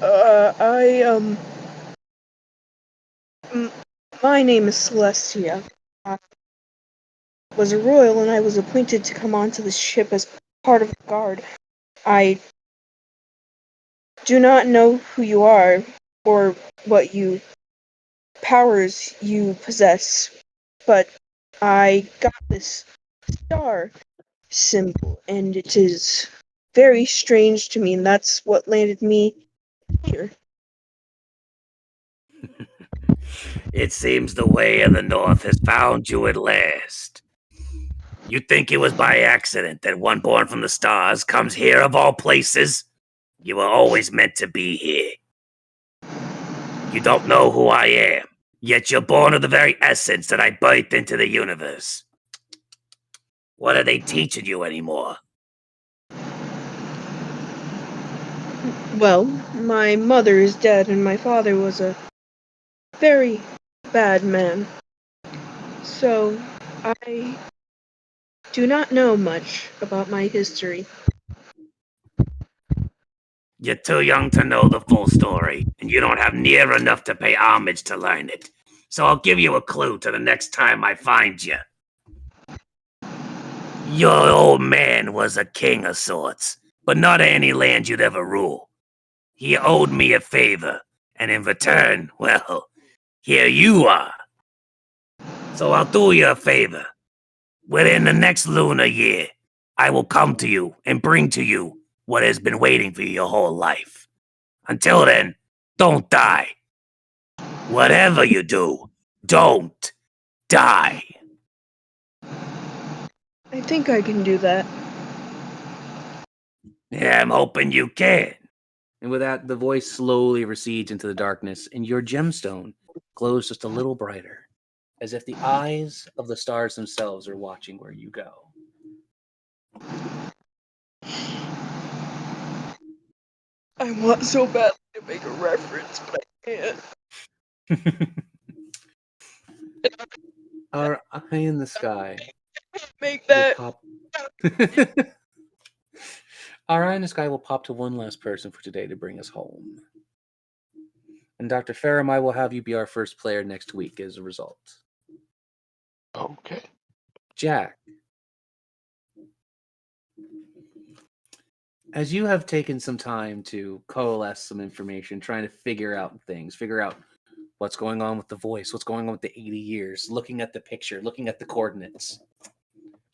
I My name is Celestia. I was a royal and I was appointed to come onto this ship as part of the guard. I do not know who you are or what powers you possess, but I got this star symbol and it is very strange to me and that's what landed me here. It seems the way of the North has found you at last. You think it was by accident that one born from the stars comes here of all places? You were always meant to be here. You don't know who I am, yet you're born of the very essence that I birthed into the universe. What are they teaching you anymore? Well, my mother is dead and my father was a very bad man. So, I do not know much about my history. You're too young to know the full story, and you don't have near enough to pay homage to learn it. So I'll give you a clue to the next time I find you. Your old man was a king of sorts, but not of any land you'd ever rule. He owed me a favor, and in return, well, here you are. So I'll do you a favor. Within the next lunar year, I will come to you and bring to you what has been waiting for you your whole life. Until then, don't die. Whatever you do, don't die. I think I can do that. Yeah, I'm hoping you can. And with that, the voice slowly recedes into the darkness, and your gemstone glows just a little brighter. as if the eyes of the stars themselves are watching where you go. I want so badly to make a reference, but I can't. Our eye in the sky Make will that. pop. Our eye in the sky will pop to one last person for today to bring us home. And Dr. Ferrum, I will have you be our first player next week as a result. Okay. Jack, as you have taken some time to coalesce some information, trying to figure out things, figure out what's going on with the voice, what's going on with the 80 years, looking at the picture, looking at the coordinates,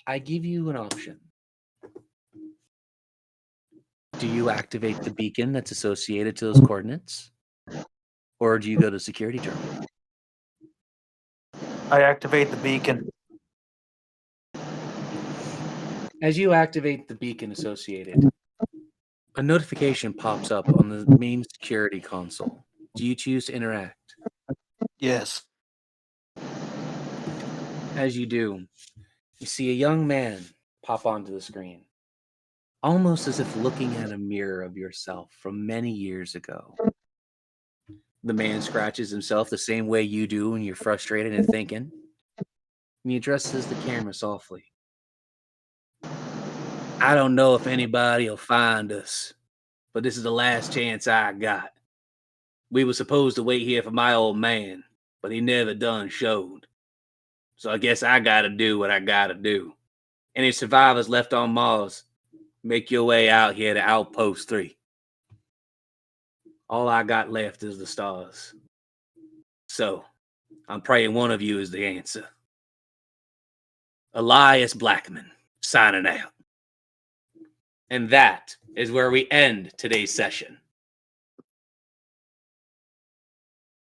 I give you an option. Do you activate the beacon that's associated to those coordinates? Or do you go to security terminal? I activate the beacon. As you activate the beacon associated, a notification pops up on the main security console. Do you choose to interact? Yes. As you do, you see a young man pop onto the screen, almost as if looking at a mirror of yourself from many years ago. The man scratches himself the same way you do when you're frustrated and thinking, and he addresses the camera softly. I don't know if anybody will find us, but this is the last chance I got. We were supposed to wait here for my old man, but he never done showed. So I guess I gotta do what I gotta do. Any survivors left on Mars, make your way out here to Outpost 3. All I got left is the stars. So, I'm praying one of you is the answer. Elias Blackman, signing out. And that is where we end today's session.